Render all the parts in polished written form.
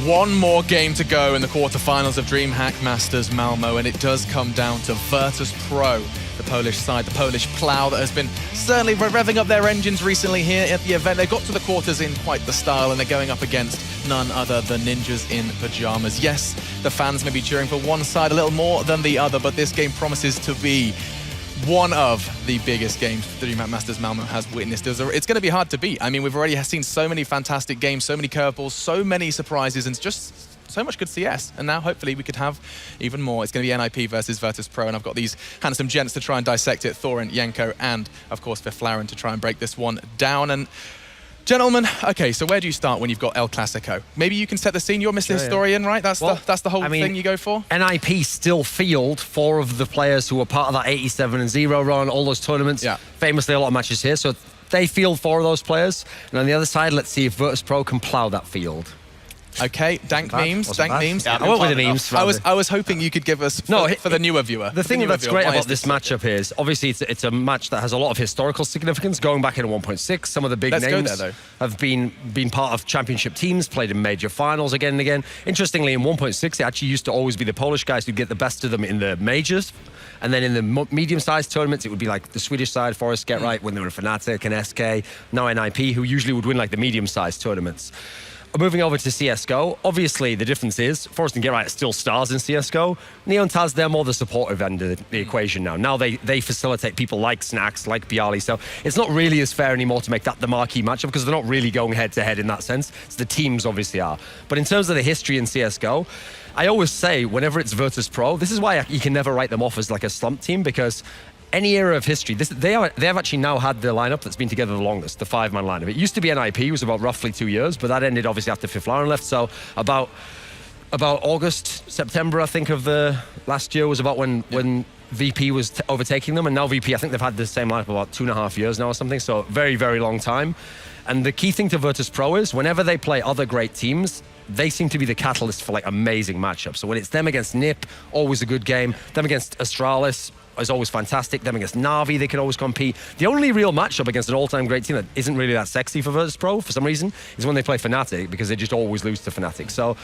One more game to go in the quarterfinals of DreamHack Masters Malmö, and it does come down to Virtus.Pro, the Polish side, the Polish plow that has been certainly revving up their engines recently here at the event. They got to the quarters in quite the style, and they're going up against none other than Ninjas in Pyjamas. Yes, the fans may be cheering for one side a little more than the other, but this game promises to be one of the biggest games the DreamHack Masters Malmö has witnessed. It's going to be hard to beat. I mean, we've already seen so many fantastic games, so many curveballs, so many surprises, and just so much good CS. And now, hopefully, we could have even more. It's going to be NIP versus Virtus.Pro, and I've got these handsome gents to try and dissect it, Thorin, Yenko, and, of course, Virtus to try and break this one down. And gentlemen, okay, so where do you start when you've got El Clasico? Maybe you can set the scene. You're Mr. Historian, right? That's the whole thing you go for? NIP still field 4 of the players who were part of that 87-0 run, all those tournaments. Yeah. Famously, a lot of matches here. So they field 4 of those players. And on the other side, let's see if Virtus.Pro can plow that field. Okay, dank memes. Yeah, I went with the memes. I was hoping you could give us, for the newer viewer. The thing that's great about this matchup is, obviously, it's a match that has a lot of historical significance, going back into 1.6. Some of the big names have been part of championship teams, played in major finals again and again. Interestingly, in 1.6, it actually used to always be the Polish guys who'd get the best of them in the majors. And then in the medium-sized tournaments, it would be like the Swedish side, Forest Get Right, when they were Fnatic and SK, now NIP, who usually would win like the medium-sized tournaments. Moving over to CSGO, obviously the difference is Forest and Get Right are still stars in CSGO. Neo and Taz, they're more the supportive end of the equation now. Now they facilitate people like Snacks, like Bialy, so it's not really as fair anymore to make that the marquee matchup because they're not really going head-to-head in that sense. It's the teams obviously are. But in terms of the history in CSGO, I always say whenever it's Virtus.Pro, this is why you can never write them off as like a slump team, because any era of history, they have actually now had the lineup that's been together the longest, the 5-man lineup. It used to be NIP, it was about roughly 2 years, but that ended obviously after Virtus left. So about August, September, I think, of the last year was about when VP was overtaking them, and now VP, I think they've had the same lineup about 2.5 years now or something. So very, very long time. And the key thing to Virtus.Pro is whenever they play other great teams, they seem to be the catalyst for like amazing matchups. So when it's them against NiP, always a good game. Them against Astralis is always fantastic. Them against Na'Vi, they can always compete. The only real matchup against an all-time great team that isn't really that sexy for Virtus.Pro for some reason is when they play Fnatic, because they just always lose to Fnatic. So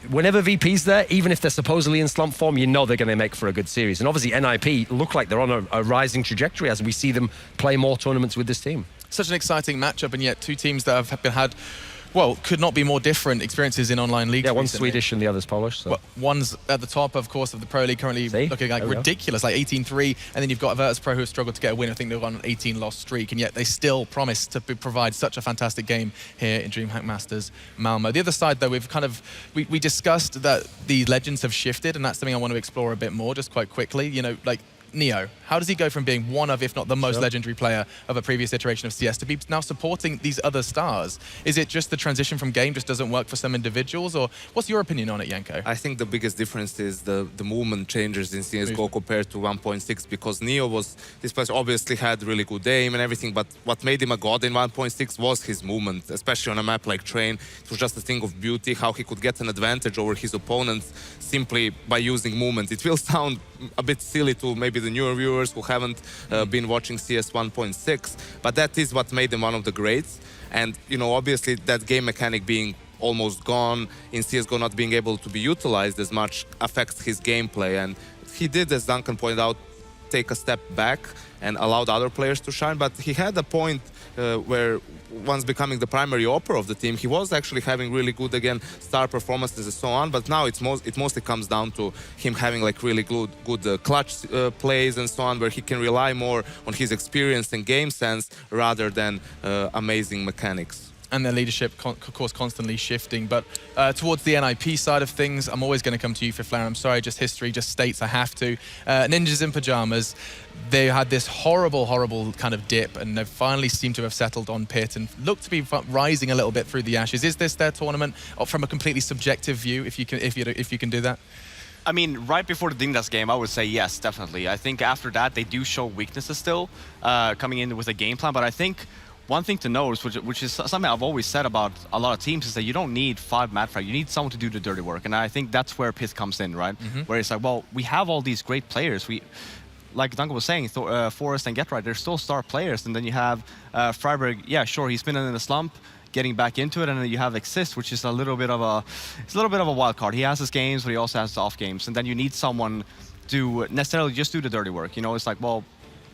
whenever VP's there, even if they're supposedly in slump form, you know they're going to make for a good series. And obviously NIP look like they're on a rising trajectory as we see them play more tournaments with this team. Such an exciting matchup, and yet 2 teams that have had, well, could not be more different experiences in online leagues. Yeah, one's Swedish and the other's Polish. So. Well, one's at the top, of course, of the Pro League, currently looking like ridiculous, like 18-3, and then you've got Virtus.Pro who have struggled to get a win. I think they've got an 18-loss streak, and yet they still promise to provide such a fantastic game here in DreamHack Masters Malmö. The other side, though, we discussed that the legends have shifted, and that's something I want to explore a bit more, just quite quickly. You know, like Neo, how does he go from being one of, if not the most legendary player of a previous iteration of CS to be now supporting these other stars? Is it just the transition from game just doesn't work for some individuals, or what's your opinion on it, Yenko? I think the biggest difference is the movement changes in CSGO compared to 1.6, because Neo this player obviously had really good aim and everything, but what made him a god in 1.6 was his movement, especially on a map like Train. It was just a thing of beauty, how he could get an advantage over his opponents simply by using movement. It will sound a bit silly to maybe the newer viewers who haven't been watching CS 1.6, but that is what made him one of the greats. And, you know, obviously that game mechanic being almost gone in CSGO, not being able to be utilized as much, affects his gameplay. And he did, as Duncan pointed out, take a step back and allowed other players to shine, but he had a point where once becoming the primary opera of the team, he was actually having really good, again, star performances and so on, but now it mostly comes down to him having like really good clutch plays and so on, where he can rely more on his experience and game sense rather than amazing mechanics. And their leadership, of course, constantly shifting. But towards the NIP side of things, I'm always going to come to you, Virtus. I'm sorry, just history just states I have to. Ninjas in Pyjamas, they had this horrible, horrible kind of dip, and they finally seem to have settled on pit and look to be rising a little bit through the ashes. Is this their tournament from a completely subjective view, if you can do that? I mean, right before the Ninjas game, I would say yes, definitely. I think after that, they do show weaknesses still, coming in with a game plan, but I think one thing to notice, which is something I've always said about a lot of teams, is that you don't need 5 mad frag. You need someone to do the dirty work, and I think that's where Pith comes in, right? Where it's like, well, we have all these great players. Like Duncan was saying, Forrest and Getright, they're still star players, and then you have Freiberg. Yeah, sure, he's been in a slump, getting back into it, and then you have Exist, which is a little bit of a wild card. He has his games, but he also has his off games, and then you need someone to necessarily just do the dirty work. You know, it's like, well,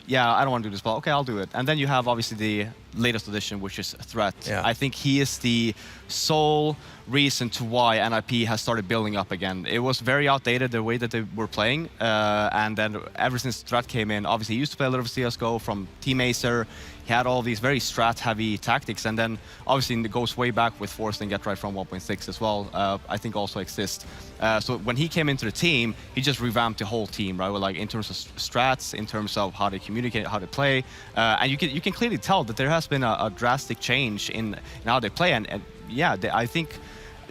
yeah, I don't want to do this, but okay, I'll do it. And then you have obviously the latest addition, which is Threat. Yeah. I think he is the sole reason to why NIP has started building up again. It was very outdated the way that they were playing, and then ever since Threat came in, obviously he used to play a little of CSGO from Team Acer. He had all these very strat-heavy tactics, and then obviously it goes way back with Forrest and Getright from 1.6 as well. I think also Exist. So when he came into the team, he just revamped the whole team, right? With, like, in terms of strats, in terms of how they communicate, how they play, and you can clearly tell that there has been a drastic change in how they play, and yeah, I think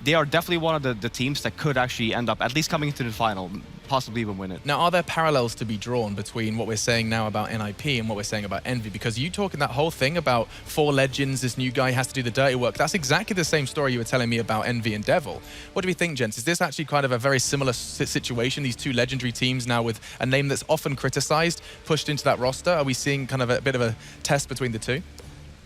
they are definitely one of the teams that could actually end up at least coming into the final, possibly even win it. Now, are there parallels to be drawn between what we're saying now about NIP and what we're saying about Envy? Because you talking that whole thing about 4 legends, this new guy has to do the dirty work, that's exactly the same story you were telling me about Envy and Devil. What do we think, gents? Is this actually kind of a very similar situation, these 2 legendary teams now with a name that's often criticized, pushed into that roster? Are we seeing kind of a bit of a test between the 2?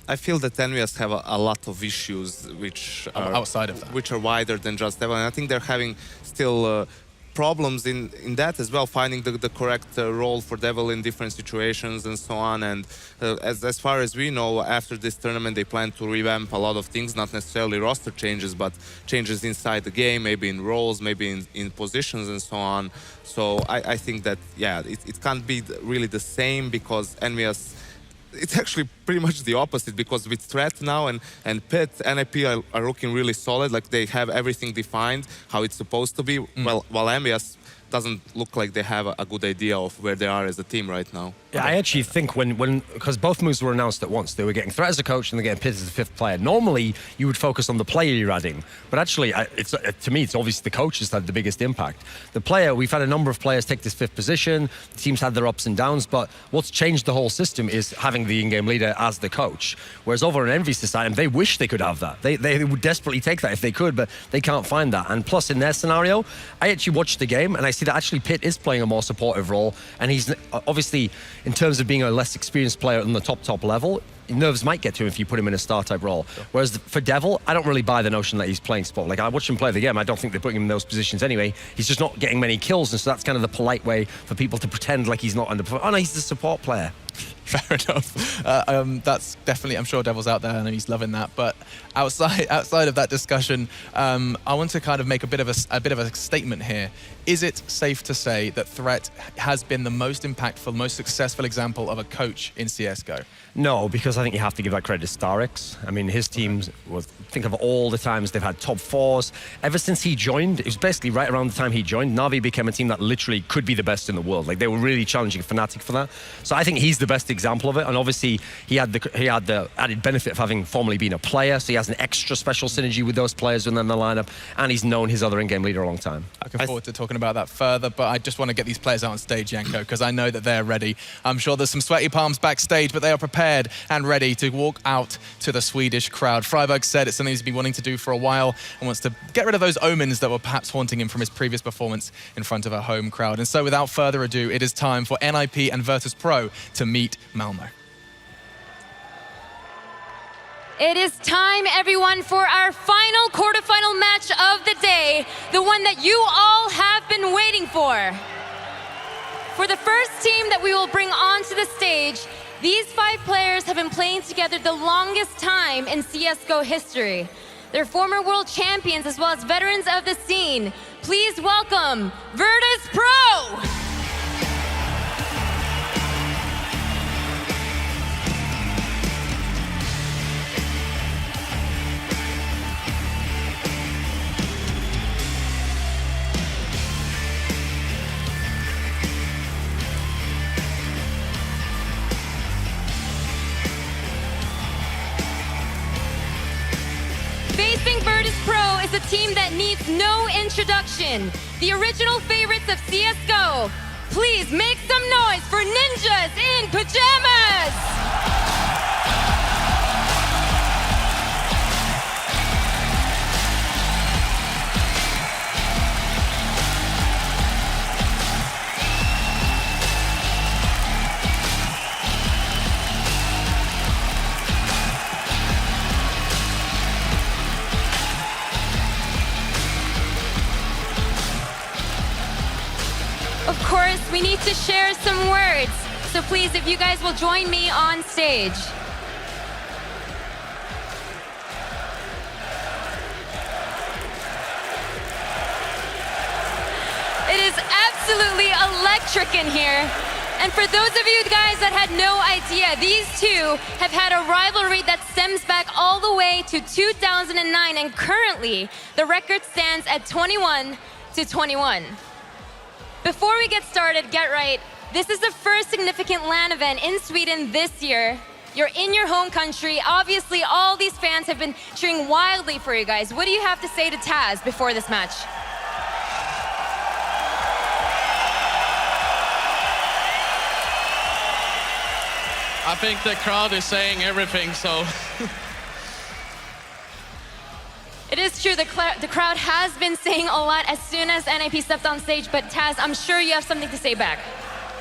I feel that Envious have a lot of issues which are outside of that, which are wider than just Devil, and I think they're having still problems in that as well, finding the correct role for Devil in different situations and so on. And as far as we know, after this tournament, they plan to revamp a lot of things, not necessarily roster changes, but changes inside the game, maybe in roles, maybe in positions and so on. So I think that, yeah, it can't be really the same, because Envious, it's actually pretty much the opposite, because with Threat now and Pit, NIP are looking really solid. Like, they have everything defined how it's supposed to be. While Envious doesn't look like they have a good idea of where they are as a team right now. Yeah, I actually think because both moves were announced at once, they were getting Threat as a coach and they're getting Pit as the 5th player. Normally, you would focus on the player you're adding, but actually, to me, it's obviously the coaches that had the biggest impact. The player, we've had a number of players take this 5th position. The teams had their ups and downs, but what's changed the whole system is having the in-game leader as the coach. Whereas over on Envy's side, they wish they could have that. They would desperately take that if they could, but they can't find that. And plus, in their scenario, I actually watched the game and I see that actually Pit is playing a more supportive role, and he's obviously, in terms of being a less experienced player on the top level, nerves might get to him if you put him in a star type role. Sure. Whereas for Devil, I don't really buy the notion that he's playing spot. Like, I watched him play the game, I don't think they're putting him in those positions anyway. He's just not getting many kills, and so that's kind of the polite way for people to pretend like he's not underperforming. Oh no, he's the support player. Fair enough. That's definitely, I'm sure Devil's out there and he's loving that. But outside of that discussion, I want to kind of make a bit of a statement here. Is it safe to say that Threat has been the most impactful, most successful example of a coach in CSGO? No, because I think you have to give that credit to Starix. I mean, his teams, think of all the times they've had top 4s. Ever since he joined, it was basically right around the time he joined, Na'Vi became a team that literally could be the best in the world. Like, they were really challenging Fnatic for that. So I think he's the best example of it. And obviously, he had the added benefit of having formerly been a player, so he has an extra special synergy with those players within the lineup, and he's known his other in-game leader a long time. Looking forward to talking about that further, but I just want to get these players out on stage, Janko, because I know that they're ready. I'm sure there's some sweaty palms backstage, but they are prepared and ready to walk out to the Swedish crowd. Freiberg said it's something he's been wanting to do for a while and wants to get rid of those omens that were perhaps haunting him from his previous performance in front of a home crowd. And so without further ado, it is time for NIP and Virtus.Pro to meet Malmö. It is time, everyone, for our final quarterfinal match of the day, the one that you all have been waiting for. For the first team that we will bring onto the stage, these 5 players have been playing together the longest time in CSGO history. They're former world champions as well as veterans of the scene. Please welcome Virtus.Pro! Facing Virtus.Pro is a team that needs no introduction. The original favorites of CSGO. Please make some noise for Ninjas in Pyjamas! course, we need to share some words. So please, if you guys will join me on stage. It is absolutely electric in here. And for those of you guys that had no idea, these two have had a rivalry that stems back all the way to 2009, and currently the record stands at 21-21. Before we get started, get right. This is the first significant LAN event in Sweden this year. You're in your home country. Obviously, all these fans have been cheering wildly for you guys. What do you have to say to Taz before this match? I think the crowd is saying everything, so... It is true, the crowd has been saying a lot as soon as NIP stepped on stage, but Taz, I'm sure you have something to say back.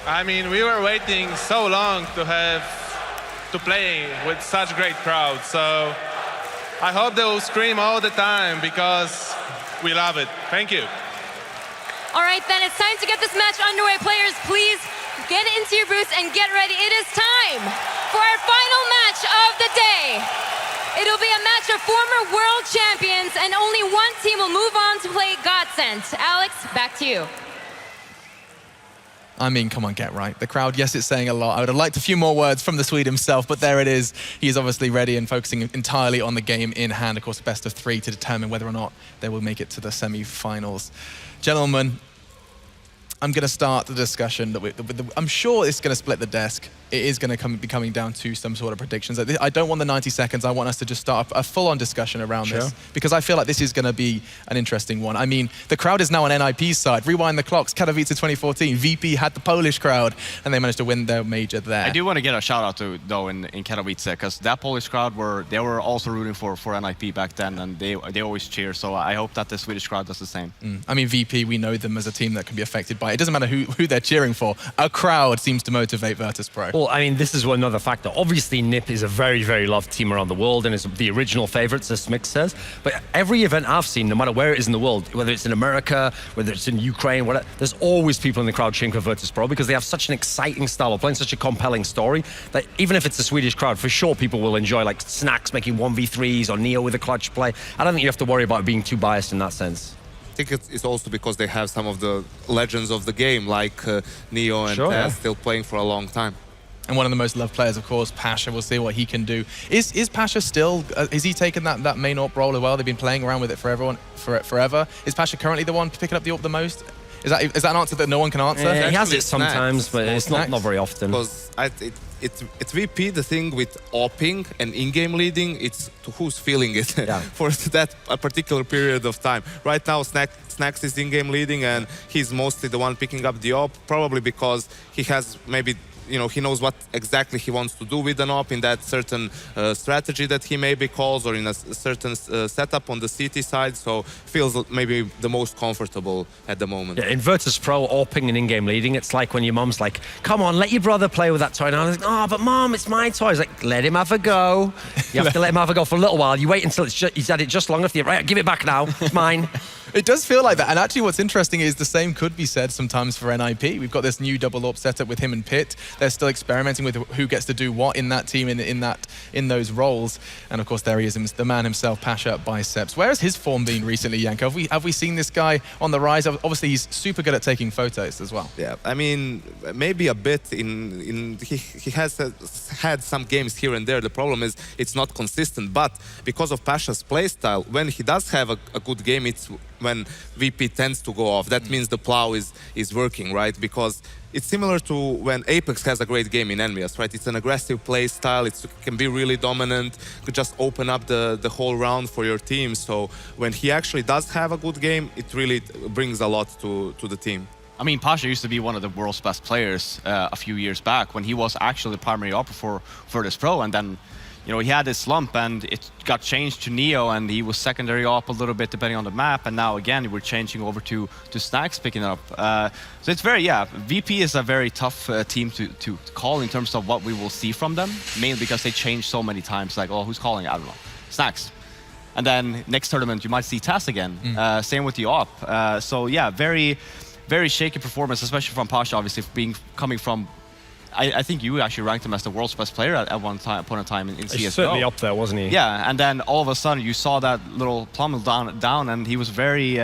I mean, we were waiting so long to play with such great crowd, so I hope they will scream all the time because we love it. Thank you. All right, then it's time to get this match underway. Players, please get into your booths and get ready. It is time for our final match of the day. It'll be a match of former world champions, and only one team will move on to play Godsent. Alex, back to you. I mean, come on, get right. The crowd, yes, it's saying a lot. I would have liked a few more words from the Swede himself, but there it is. He is obviously ready and focusing entirely on the game in hand. Of course, best of 3 to determine whether or not they will make it to the semi-finals. Gentlemen, I'm going to start the discussion. I'm sure it's going to split the desk. It is going to be coming down to some sort of predictions. I don't want the 90 seconds. I want us to just start a full-on discussion around this, because I feel like this is going to be an interesting one. I mean, the crowd is now on NIP's side. Rewind the clocks, Katowice 2014. VP had the Polish crowd, and they managed to win their major there. I do want to get a shout-out to, though, in Katowice, because that Polish crowd they were also rooting for NIP back then, and they always cheer, so I hope that the Swedish crowd does the same. I mean, VP, we know them as a team that can be affected by it. It doesn't matter who they're cheering for. A crowd seems to motivate Virtus.Pro. Well, I mean, this is another factor. Obviously, NIP is a very, very loved team around the world and is the original favorites, as Mick says. But every event I've seen, no matter where it is in the world, whether it's in America, whether it's in Ukraine, whatever, there's always people in the crowd cheering for Virtus.Pro because they have such an exciting style of playing, such a compelling story that even if it's a Swedish crowd, for sure people will enjoy, like Snacks making 1v3s or Neo with a clutch play. I don't think you have to worry about being too biased in that sense. I think it's also because they have some of the legends of the game, like Neo and Taz, still playing for a long time. And one of the most loved players, of course, Pasha. We'll see what he can do. Is Pasha still, is he taking that main AWP role as well? They've been playing around with it forever. Is Pasha currently the one picking up the AWP the most? Is that an answer that no one can answer? Yeah, he has it sometimes, but it's not very often. Because it's VP, the thing with AWPing and in-game leading, it's to who's feeling it for that particular period of time. Right now, Snacks is in-game leading, and he's mostly the one picking up the AWP, probably because he has maybe, he knows what exactly he wants to do with an AWP in that certain strategy that he maybe calls, or in a certain setup on the CT side, so feels maybe the most comfortable at the moment. Yeah, in Virtus.Pro, AWPing and in-game leading, it's like when your mum's like, come on, let your brother play with that toy. And I was like, oh, but Mom, it's my toy. It's like, let him have a go. You have to let him have a go for a little while. You wait until he's had it just long enough. Right, give it back now. It's mine. It does feel like that. And actually what's interesting is the same could be said sometimes for NIP. We've got this new double AWP setup with him and Pitt. They're still experimenting with who gets to do what in that team, in those roles. And of course there he is, the man himself, Pasha Biceps. Where has his form been recently, Janko? Have we seen this guy on the rise? Obviously he's super good at taking photos as well. Yeah, I mean, maybe a bit he has had some games here and there. The problem is it's not consistent, but because of Pasha's playstyle, when he does have a good game, it's when VP tends to go off. That means the plow is working, right? Because it's similar to when Apex has a great game in Envious, right? It's an aggressive play style. It can be really dominant. Could just open up the whole round for your team. So when he actually does have a good game, it really brings a lot to the team. I mean, Pasha used to be one of the world's best players a few years back when he was actually the primary AWP for Virtus.Pro, and then he had this slump and it got changed to Neo, and he was secondary AWP a little bit depending on the map, and now again we're changing over to Snacks picking up. So it's VP is a very tough team to call in terms of what we will see from them, mainly because they change so many times, like, oh, who's calling? I don't know. Snacks. And then next tournament you might see Taz again. Same with the AWP. So yeah, very very shaky performance, especially from Pasha, obviously, coming from... I think you actually ranked him as the world's best player at one point in time in CSGO. He's certainly up there, wasn't he? Yeah, and then all of a sudden you saw that little plummet down, and he was very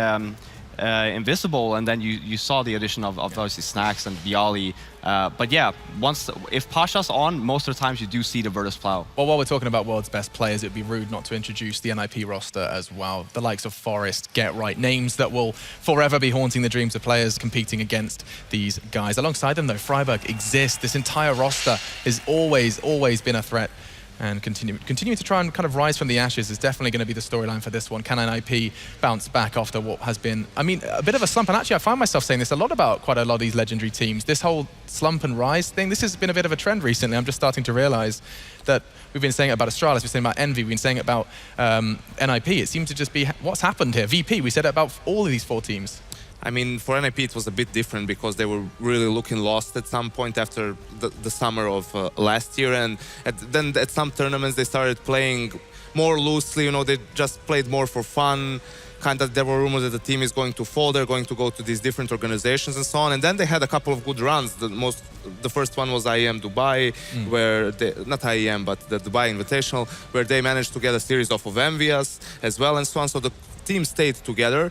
invisible. And then you saw the addition of obviously Snacks and Viali. But yeah, if Pasha's on, most of the times you do see the Virtus.Pro. Well, while we're talking about world's best players, it'd be rude not to introduce the NIP roster as well. The likes of Forest, Get Right, names that will forever be haunting the dreams of players competing against these guys. Alongside them, though, Freiburg exists. This entire roster has always been a threat. And continue to try and kind of rise from the ashes is definitely going to be the storyline for this one. Can NIP bounce back after what has been, I mean, a bit of a slump? And actually, I find myself saying this a lot about quite a lot of these legendary teams. This whole slump and rise thing, this has been a bit of a trend recently. I'm just starting to realize that we've been saying it about Astralis, we've been saying it about Envy, we've been saying it about NIP. It seems to just be what's happened here. VP, we said it about all of these 4 teams. I mean, for NIP it was a bit different because they were really looking lost at some point after the summer of last year, and then at some tournaments they started playing more loosely. You know, they just played more for fun. Kind of, there were rumors that the team is going to fall, they're going to go to these different organizations and so on. And then they had a couple of good runs. The first one was IEM Dubai, where not IEM, but the Dubai Invitational, where they managed to get a series of Envias as well and so on. So the team stayed together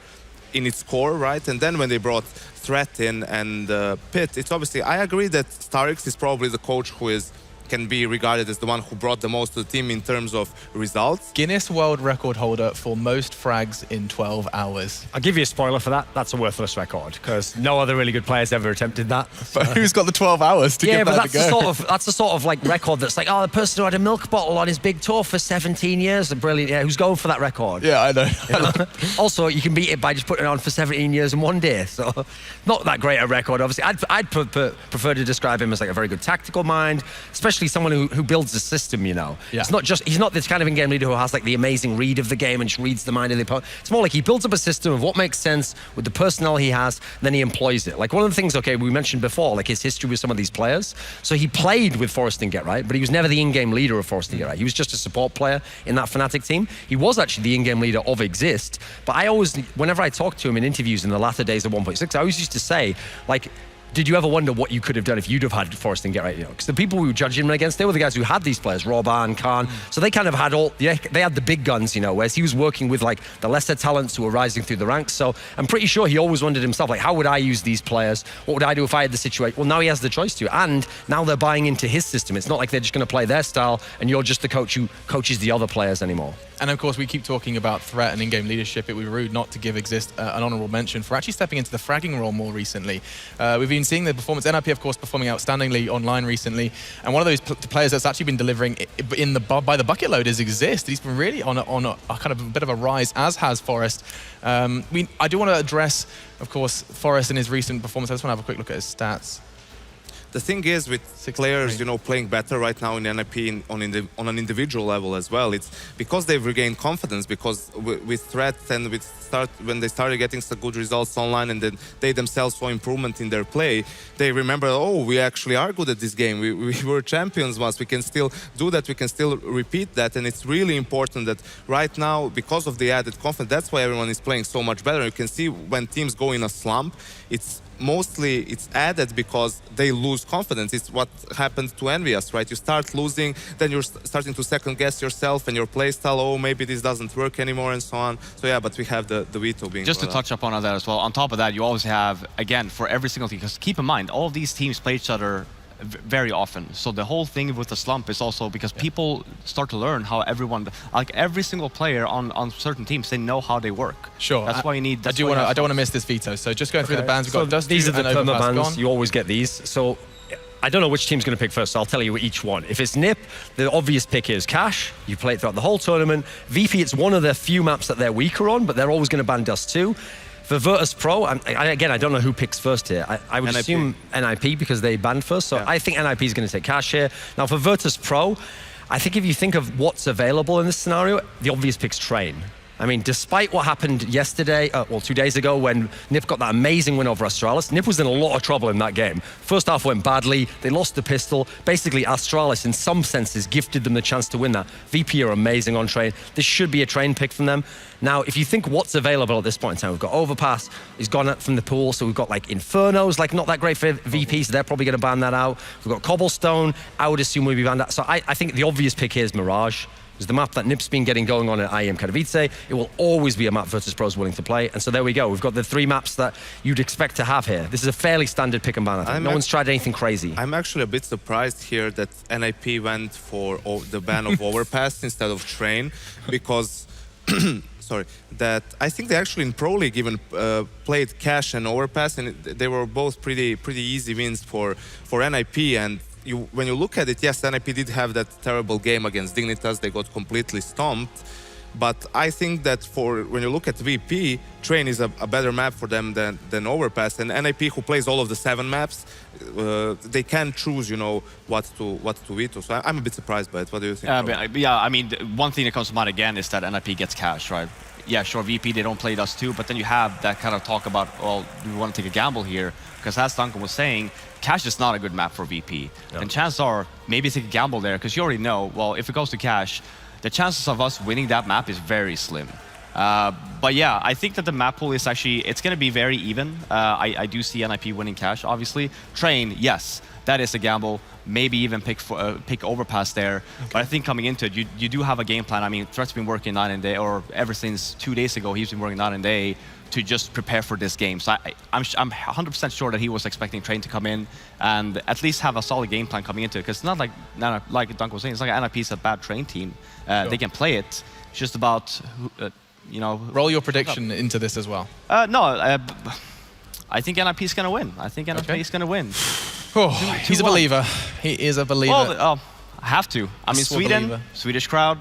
in its core, right? And then when they brought Threat in and Pit, it's obviously, I agree that Starix is probably the coach who can be regarded as the one who brought the most to the team in terms of results. Guinness World Record holder for most frags in 12 hours. I'll give you a spoiler for that. That's a worthless record because no other really good players ever attempted that. But who's got the 12 hours to give that but to go? that's the sort of like record that's like, oh, the person who had a milk bottle on his big toe for 17 years, brilliant. Yeah, who's going for that record? Yeah, I know. You know? Also, you can beat it by just putting it on for 17 years in one day. So, not that great a record. Obviously, I'd prefer to describe him as like a very good tactical mind, especially someone who builds a system, you know. Yeah. He's not this kind of in-game leader who has like the amazing read of the game and just reads the mind of the opponent. It's more like he builds up a system of what makes sense with the personnel he has, then he employs it. Like one of the things, okay, we mentioned before, like his history with some of these players. So he played with Forest and Get Right, but he was never the in-game leader of Forest and Get Right. He was just a support player in that Fnatic team. He was actually the in-game leader of Exist, but I always, whenever I talked to him in interviews in the latter days of 1.6, I always used to say, like, did you ever wonder what you could have done if you'd have had Forest and Get Right? You know, because the people we were judging him against, they were the guys who had these players, Roban, Khan. So they kind of had they had the big guns, you know, whereas he was working with like the lesser talents who were rising through the ranks. So I'm pretty sure he always wondered himself, like, how would I use these players? What would I do if I had the situation? Well, now he has the choice to, and now they're buying into his system. It's not like they're just going to play their style and you're just the coach who coaches the other players anymore. And of course, we keep talking about threat and in-game leadership. It would be rude not to give Exist an honorable mention for actually stepping into the fragging role more recently. We've been seeing the performance, NIP of course performing outstandingly online recently, and one of those players that's actually been delivering by the bucket load is Exist. He's been really on a kind of a bit of a rise, as has Forest. I do want to address, of course, Forest in his recent performance. I just want to have a quick look at his stats. The thing is with players, you know, playing better right now in NIP on an individual level as well. It's because they've regained confidence, because with Threat and when they started getting some good results online and then they themselves saw improvement in their play, they remember, oh, we actually are good at this game. We were champions once. We can still do that. We can still repeat that. And it's really important that right now, because of the added confidence, that's why everyone is playing so much better. You can see when teams go in a slump, it's added because they lose confidence. It's what happened to Envious, right? You start losing, then you're starting to second guess yourself and your playstyle. Oh, maybe this doesn't work anymore and so on. So yeah, but we have the veto being just to touch upon that as well. On top of that, you always have, again, for every single team, because keep in mind, all of these teams play each other very often. So the whole thing with the slump is also because people start to learn how everyone, like every single player on certain teams, they know how they work. Sure. That's why you need. I don't want to miss this veto. So just going through the bans, we've got Dusty. These are the perma bans. You always get these. So I don't know which team's going to pick first, so I'll tell you each one. If it's NIP, the obvious pick is Cash. You play it throughout the whole tournament. VP, it's one of the few maps that they're weaker on, but they're always going to ban Dust too. For Virtus.Pro, again, I don't know who picks first here. I would assume NIP because they banned first, so I think NIP is going to take Cash here. Now for Virtus.Pro, I think if you think of what's available in this scenario, the obvious pick's Train. I mean, despite what happened yesterday, 2 days ago, when NiP got that amazing win over Astralis, NiP was in a lot of trouble in that game. First half went badly, they lost the pistol. Basically, Astralis, in some senses, gifted them the chance to win that. VP are amazing on Train. This should be a Train pick from them. Now, if you think what's available at this point in time, we've got Overpass, he's gone up from the pool, so we've got like Infernos, like not that great for VP, so they're probably going to ban that out. We've got Cobblestone, I would assume we'll be banned out. So I think the obvious pick here is Mirage. It's the map that NiP's been getting going on at IEM Katowice. It will always be a map Virtus.Pro is willing to play. And so there we go. We've got the 3 maps that you'd expect to have here. This is a fairly standard pick and ban. I think. No one's tried anything crazy. I'm actually a bit surprised here that NIP went for the ban of Overpass instead of Train, because sorry, that I think they actually in Pro League even played Cash and Overpass, and they were both pretty easy wins for NIP. And when you look at it, yes, NIP did have that terrible game against Dignitas. They got completely stomped. But I think that when you look at VP, Train is a better map for them than Overpass. And NIP, who plays all of the 7 maps, they can choose, what to veto. So I'm a bit surprised by it. What do you think? Yeah, I mean, one thing that comes to mind again is that NIP gets Cash, right? Yeah, sure, VP, they don't play Dust 2, but then you have that kind of talk about, well, do we want to take a gamble here? Because as Duncan was saying, Cash is not a good map for VP. No. And chances are, maybe take a gamble there, because you already know, well, if it goes to Cash, the chances of us winning that map is very slim. But yeah, I think that the map pool is actually, it's going to be very even. I do see NIP winning Cash, obviously. Train, yes, that is a gamble. Maybe even pick Overpass there. Okay. But I think coming into it, you do have a game plan. I mean, Threat's been working night and day, or ever since 2 days ago, he's been working night and day to just prepare for this game. So I'm 100% sure that he was expecting Train to come in and at least have a solid game plan coming into it. Because it's not like Duncan was saying, it's like NIP is a bad Train team. Sure. They can play it. It's just about, Roll your prediction into this as well. I think NIP is going to win. I think NIP is going to win. Oh, he's a believer. He is a believer. Well, I have to. I mean, Sweden, Swedish crowd,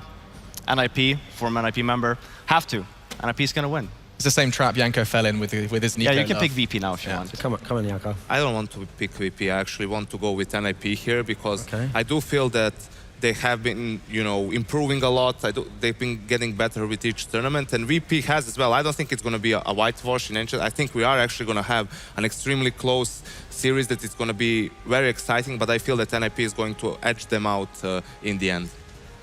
NIP, former NIP member, have to. NIP is going to win. It's the same trap Janko fell in with his Nico. Yeah, you can pick VP now if you want. So come on, Janko. I don't want to pick VP. I actually want to go with NIP here, because I do feel that they have been, improving a lot. They've been getting better with each tournament, and VP has as well. I don't think it's going to be a whitewash in Ancient. I think we are actually going to have an extremely close series that is going to be very exciting, but I feel that NIP is going to edge them out in the end.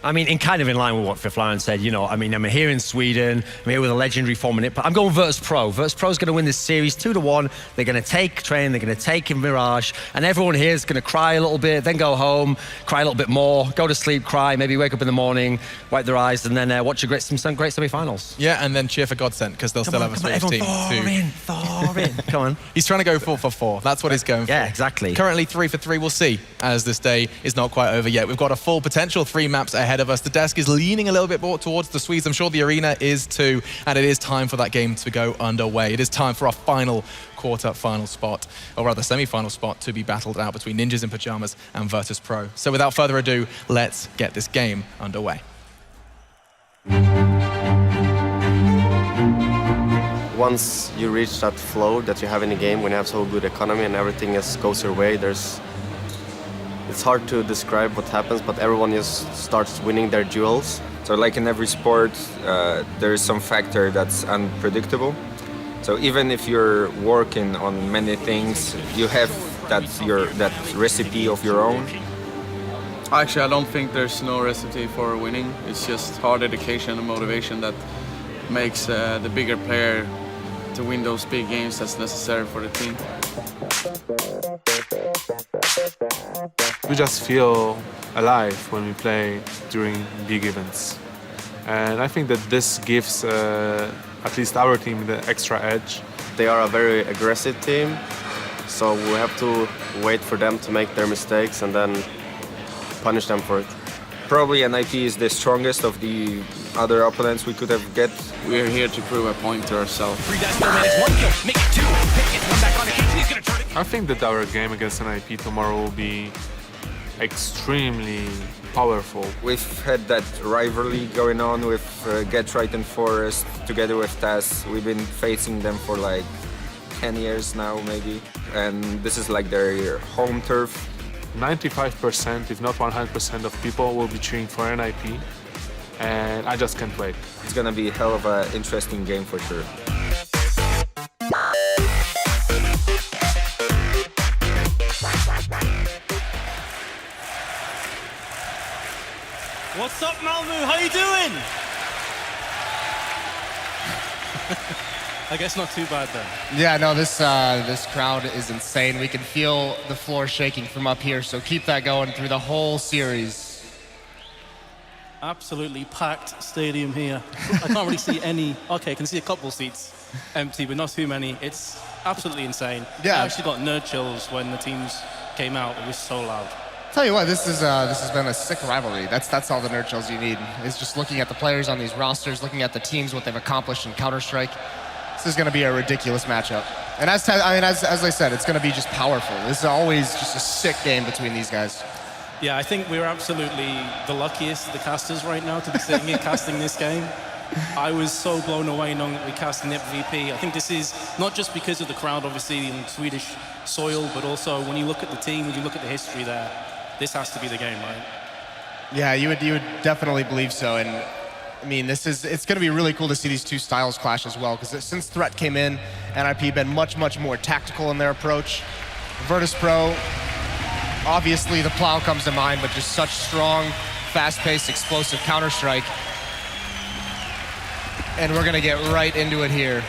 I mean, kind of in line with what Fiflaren said, I mean, I'm here in Sweden, I'm here with a legendary form in it, but I'm going Virtus.Pro. Virtus.Pro is going to win this series 2-1. They're going to take Train, they're going to take Mirage, and everyone here is going to cry a little bit, then go home, cry a little bit more, go to sleep, cry, maybe wake up in the morning, wipe their eyes, and then watch some great semi-finals. Yeah, and then cheer for Godsent, because they'll still have a Swedish team. Thorin. Come on. He's trying to go 4 for 4. That's what he's going for. Yeah, exactly. Currently 3 for 3. We'll see, as this day is not quite over yet. We've got a full potential 3 maps ahead of us. The desk is leaning a little bit more towards the Swedes. I'm sure the arena is too, and it is time for that game to go underway. It is time for our final quarter-final spot, or rather semi-final spot, to be battled out between Ninjas in Pyjamas and Virtus.Pro. So without further ado, let's get this game underway. Once you reach that flow that you have in the game, when you have so good economy and everything goes your way, it's hard to describe what happens, but everyone just starts winning their duels. So like in every sport, there is some factor that's unpredictable. So even if you're working on many things, you have that recipe of your own. Actually, I don't think there's no recipe for winning. It's just hard dedication and motivation that makes the bigger player to win those big games that's necessary for the team. We just feel alive when we play during big events. And I think that this gives at least our team the extra edge. They are a very aggressive team, so we have to wait for them to make their mistakes and then punish them for it. Probably NIP is the strongest of the other opponents we could have get. We're here to prove a point to ourselves. I think that our game against NIP tomorrow will be extremely powerful. We've had that rivalry going on with Get Right and Forest together with TAS. We've been facing them for like 10 years now maybe, and this is like their home turf. 95%, if not 100% of people will be cheering for NIP. and I just can't wait. It's gonna be a hell of an interesting game for sure. What's up, Malmö? How you doing? I guess not too bad then. Yeah, no, this crowd is insane. We can feel the floor shaking from up here, so keep that going through the whole series. Absolutely packed stadium here. I can't really see any. Okay, I can see a couple seats empty, but not too many. It's absolutely insane. Yeah. I actually got nerd chills when the teams came out. It was so loud. Tell you what, this has been a sick rivalry. That's all the nerd chills you need. Is just looking at the players on these rosters, looking at the teams, what they've accomplished in Counter-Strike. This is going to be a ridiculous matchup. And as I said, it's going to be just powerful. This is always just a sick game between these guys. Yeah, I think we're absolutely the luckiest of the casters right now to be sitting here casting this game. I was so blown away knowing that we cast NIP VP. I think this is not just because of the crowd, obviously, in Swedish soil, but also when you look at the team, when you look at the history there, this has to be the game, right? Yeah, you would definitely believe so. And I mean, it's going to be really cool to see these two styles clash as well, because since Threat came in, NIP have been much more tactical in their approach. Virtus.Pro, obviously the Plow comes to mind, but just such strong, fast-paced, explosive Counter-Strike. And we're going to get right into it here.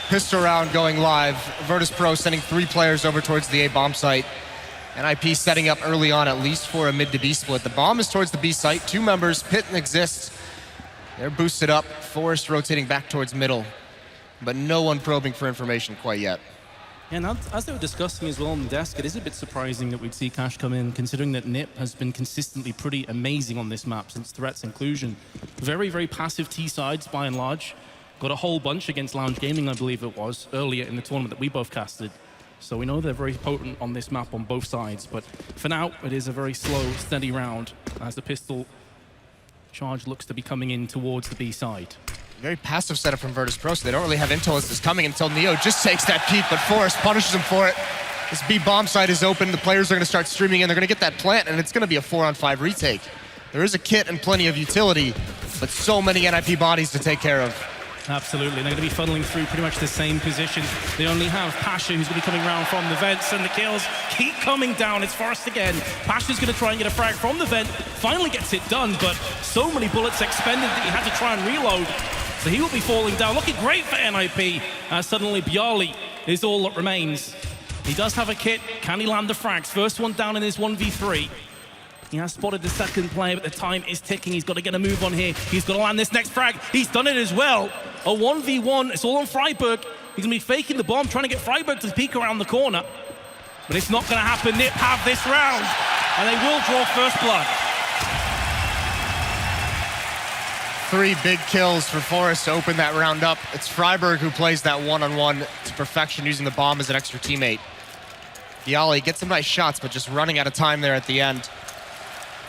Pistol round going live. Virtus.Pro sending 3 players over towards the A bomb site. NIP setting up early on, at least for a mid to B split. The bomb is towards the B site. 2 members, Pit and Exist. They're boosted up. Forrest rotating back towards middle. But no one probing for information quite yet. And as they were discussing as well on the desk, it is a bit surprising that we'd see Cash come in, considering that NIP has been consistently pretty amazing on this map since Threat's inclusion. Very passive T-sides by and large. Got a whole bunch against Lounge Gaming, I believe it was, earlier in the tournament that we both casted. So we know they're very potent on this map on both sides, but for now, it is a very slow, steady round as the pistol charge looks to be coming in towards the B side. Very passive setup from Virtus.Pro, so they don't really have intel as this is coming until Neo just takes that peek, but Forrest punishes him for it. This B bomb side is open, the players are going to start streaming in, they're going to get that plant, and it's going to be a 4-on-5 retake. There is a kit and plenty of utility, but so many NIP bodies to take care of. Absolutely, they're going to be funneling through pretty much the same position. They only have Pasha, who's going to be coming around from the vents, and the kills keep coming down. It's Forrest again. Pasha's going to try and get a frag from the vent, finally gets it done, but so many bullets expended that he had to try and reload. So he will be falling down. Looking great for NIP, as suddenly Bjarli is all that remains. He does have a kit. Can he land the frags? First one down in his 1v3. He has spotted the second player, but the time is ticking. He's got to get a move on here. He's got to land this next frag. He's done it as well. A 1v1. It's all on Freiburg. He's going to be faking the bomb, trying to get Freiburg to peek around the corner. But it's not going to happen. NIP have this round, and they will draw first blood. 3 big kills for Forrest to open that round up. It's Freiburg who plays that one-on-one to perfection, using the bomb as an extra teammate. Bjarli gets some nice shots, but just running out of time there at the end.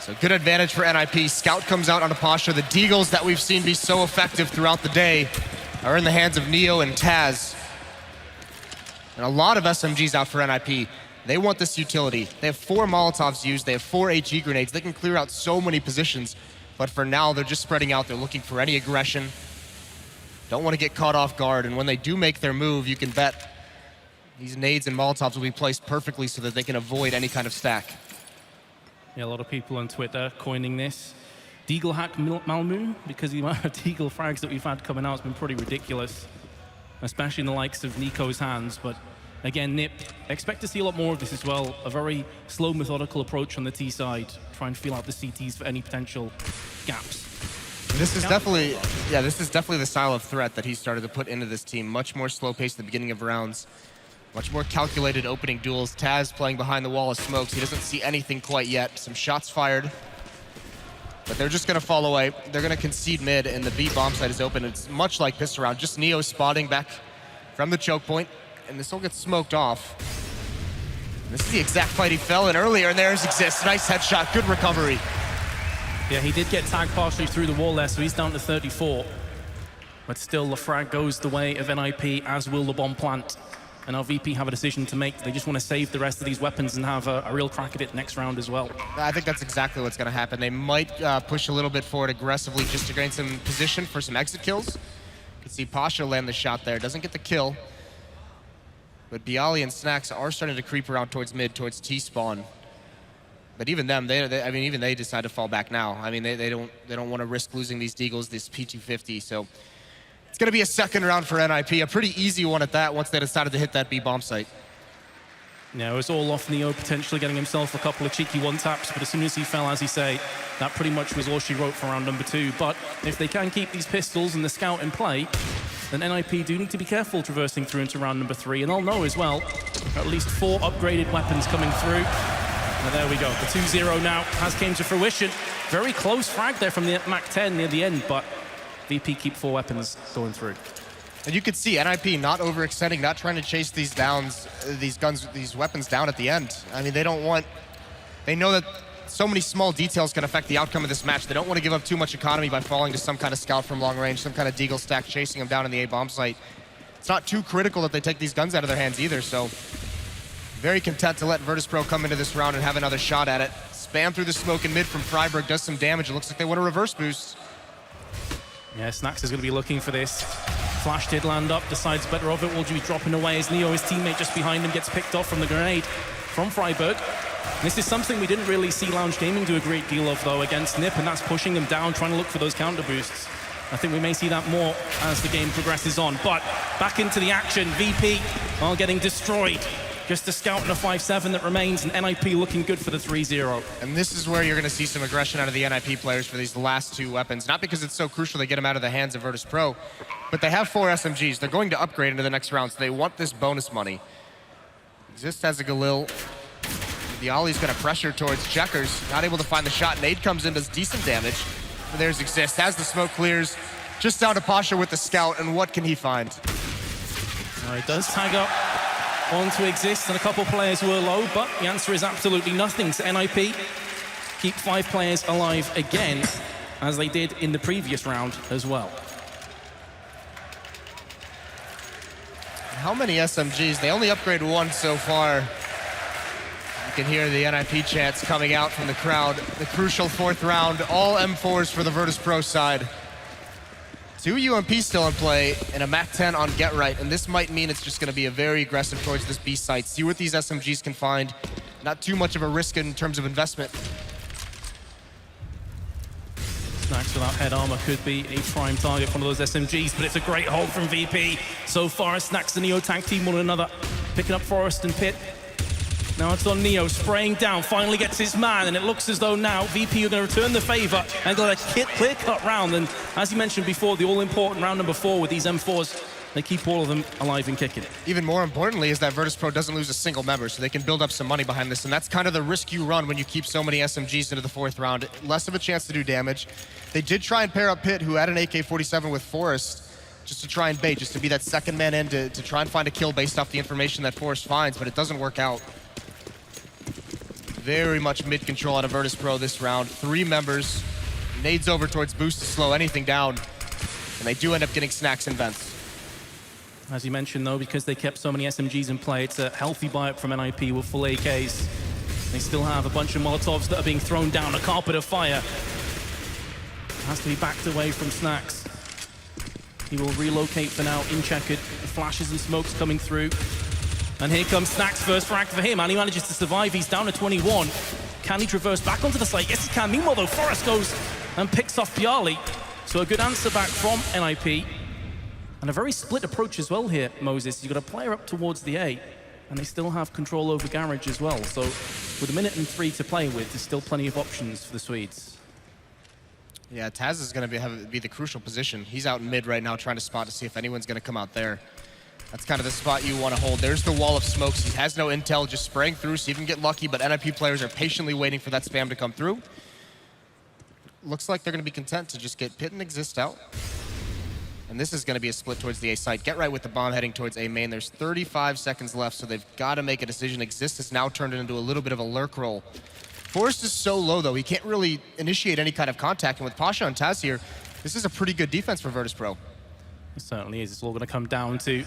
So good advantage for NIP. Scout comes out onto Pasha. The Deagles that we've seen be so effective throughout the day are in the hands of Neo and Taz. And a lot of SMGs out for NIP. They want this utility. They have 4 Molotovs used. They have 4 HE grenades. They can clear out so many positions. But for now, they're just spreading out. They're looking for any aggression. Don't want to get caught off guard. And when they do make their move, you can bet these nades and Molotovs will be placed perfectly so that they can avoid any kind of stack. Yeah, a lot of people on Twitter coining this DreamHack Malmö, because the amount of Deagle frags that we've had coming out has been pretty ridiculous, especially in the likes of Nico's hands. But again, NIP, expect to see a lot more of this as well. A very slow, methodical approach on the T side, try and feel out the CTs for any potential gaps. This is definitely the style of Threat that he started to put into this team. Much more slow pace at the beginning of rounds. Much more calculated opening duels. Taz playing behind the wall of smokes. He doesn't see anything quite yet. Some shots fired. But they're just going to fall away. They're going to concede mid, and the B bomb site is open. It's much like pistol round. Just Neo spotting back from the choke point, and this will get smoked off. This is the exact fight he fell in earlier, and there's Exist. Nice headshot. Good recovery. Yeah, he did get tagged partially through the wall there, so he's down to 34. But still, the frag goes the way of NIP, as will the bomb plant. And now VP have a decision to make. They just want to save the rest of these weapons and have a real crack at it next round as well. I think that's exactly what's going to happen. They might push a little bit forward aggressively just to gain some position for some exit kills. You can see Pasha land the shot there. Doesn't get the kill. But Bialy and Snacks are starting to creep around towards mid, towards T-spawn. But even them, I mean, even they decide to fall back now. I mean, they don't want to risk losing these Deagles, this P250. So it's going to be a second round for NIP, a pretty easy one at that once they decided to hit that B bomb site. Yeah, it was all off Neo potentially getting himself a couple of cheeky one-taps, but as soon as he fell, as he say, that pretty much was all she wrote for round number 2. But if they can keep these pistols and the scout in play, then NIP do need to be careful traversing through into round number 3, and they'll know as well, at least 4 upgraded weapons coming through. And there we go, the 2-0 now has came to fruition. Very close frag there from the MAC-10 near the end, but VP keep 4 weapons going through. And you could see NIP not overextending, not trying to chase these downs, these weapons down at the end. I mean, they know that so many small details can affect the outcome of this match. They don't want to give up too much economy by falling to some kind of scout from long range, some kind of Deagle stack chasing them down in the A bomb site. It's not too critical that they take these guns out of their hands either, so very content to let Virtus.Pro come into this round and have another shot at it. Spam through the smoke in mid from Freiburg, does some damage. It looks like they want a reverse boost. Yeah, Snacks is going to be looking for this. Flash did land up, decides better of it. Will be dropping away as Neo, his teammate just behind him, gets picked off from the grenade from Freiburg. This is something we didn't really see Lounge Gaming do a great deal of, though, against Nip, and that's pushing them down, trying to look for those counter boosts. I think we may see that more as the game progresses on. But back into the action, VP are getting destroyed. Just a scout and a 5-7 that remains, and NIP looking good for the 3-0. And this is where you're going to see some aggression out of the NIP players for these last 2 weapons. Not because it's so crucial they get them out of the hands of Virtus.Pro, but they have 4 SMGs. They're going to upgrade into the next round, so they want this bonus money. Exist has a Galil. Bialy's going to pressure towards Checkers. Not able to find the shot. Nade comes in, does decent damage. But there's Exist. As the smoke clears, just down to Pasha with the scout, and what can he find? He does tag up onto Exist, and a couple players were low, but the answer is absolutely nothing. So NIP keep 5 players alive again, as they did in the previous round as well. How many SMGs? They only upgraded 1 so far. You can hear the NIP chants coming out from the crowd. The crucial 4th round, all M4s for the Virtus.Pro side. 2 UMP still in play, and a MAC-10 on Get Right, and this might mean it's just going to be a very aggressive towards this B site. See what these SMGs can find. Not too much of a risk in terms of investment. Snacks without head armor could be a prime target for one of those SMGs, but it's a great hold from VP. So far, Snacks and Neo tag team one another, picking up Forest and Pit. Now it's on Neo, spraying down, finally gets his man, and it looks as though now VP are going to return the favor and go a clear-cut round. And as you mentioned before, the all-important round number 4 with these M4s, they keep all of them alive and kicking. Even more importantly is that Virtus.Pro doesn't lose a single member, so they can build up some money behind this, and that's kind of the risk you run when you keep so many SMGs into the 4th round. Less of a chance to do damage. They did try and pair up Pit, who had an AK-47 with Forrest, just to try and bait, just to be that second man in to try and find a kill based off the information that Forrest finds, but it doesn't work out. Very much mid-control out of Virtus.Pro this round. 3 members. Nades over towards boost to slow anything down. And they do end up getting Snacks and Vents. As you mentioned, though, because they kept so many SMGs in play, it's a healthy buy-up from NIP with full AKs. They still have a bunch of Molotovs that are being thrown down, a carpet of fire. Has to be backed away from Snacks. He will relocate for now in checkered. The flashes and smokes coming through. And here comes Snacks, first frag for him, and he manages to survive. He's down to 21. Can he traverse back onto the site? Yes, he can. Meanwhile, though, Forrest goes and picks off Bialy. So a good answer back from NIP. And a very split approach as well here, Moses. You've got a player up towards the A, and they still have control over Garage as well. So with 1 minute and 3 to play with, there's still plenty of options for the Swedes. Yeah, Taz is going to be the crucial position. He's out in mid right now trying to spot to see if anyone's going to come out there. That's kind of the spot you want to hold. There's the wall of smokes. He has no intel, just spraying through, so you can get lucky, but NIP players are patiently waiting for that spam to come through. Looks like they're going to be content to just get Pit and Exist out. And this is going to be a split towards the A site. Get Right with the bomb heading towards A main. There's 35 seconds left, so they've got to make a decision. Exist has now turned it into a little bit of a lurk roll. Forrest is so low, though. He can't really initiate any kind of contact. And with Pasha and Taz here, this is a pretty good defense for Virtus.Pro. It certainly is. It's all going to come down to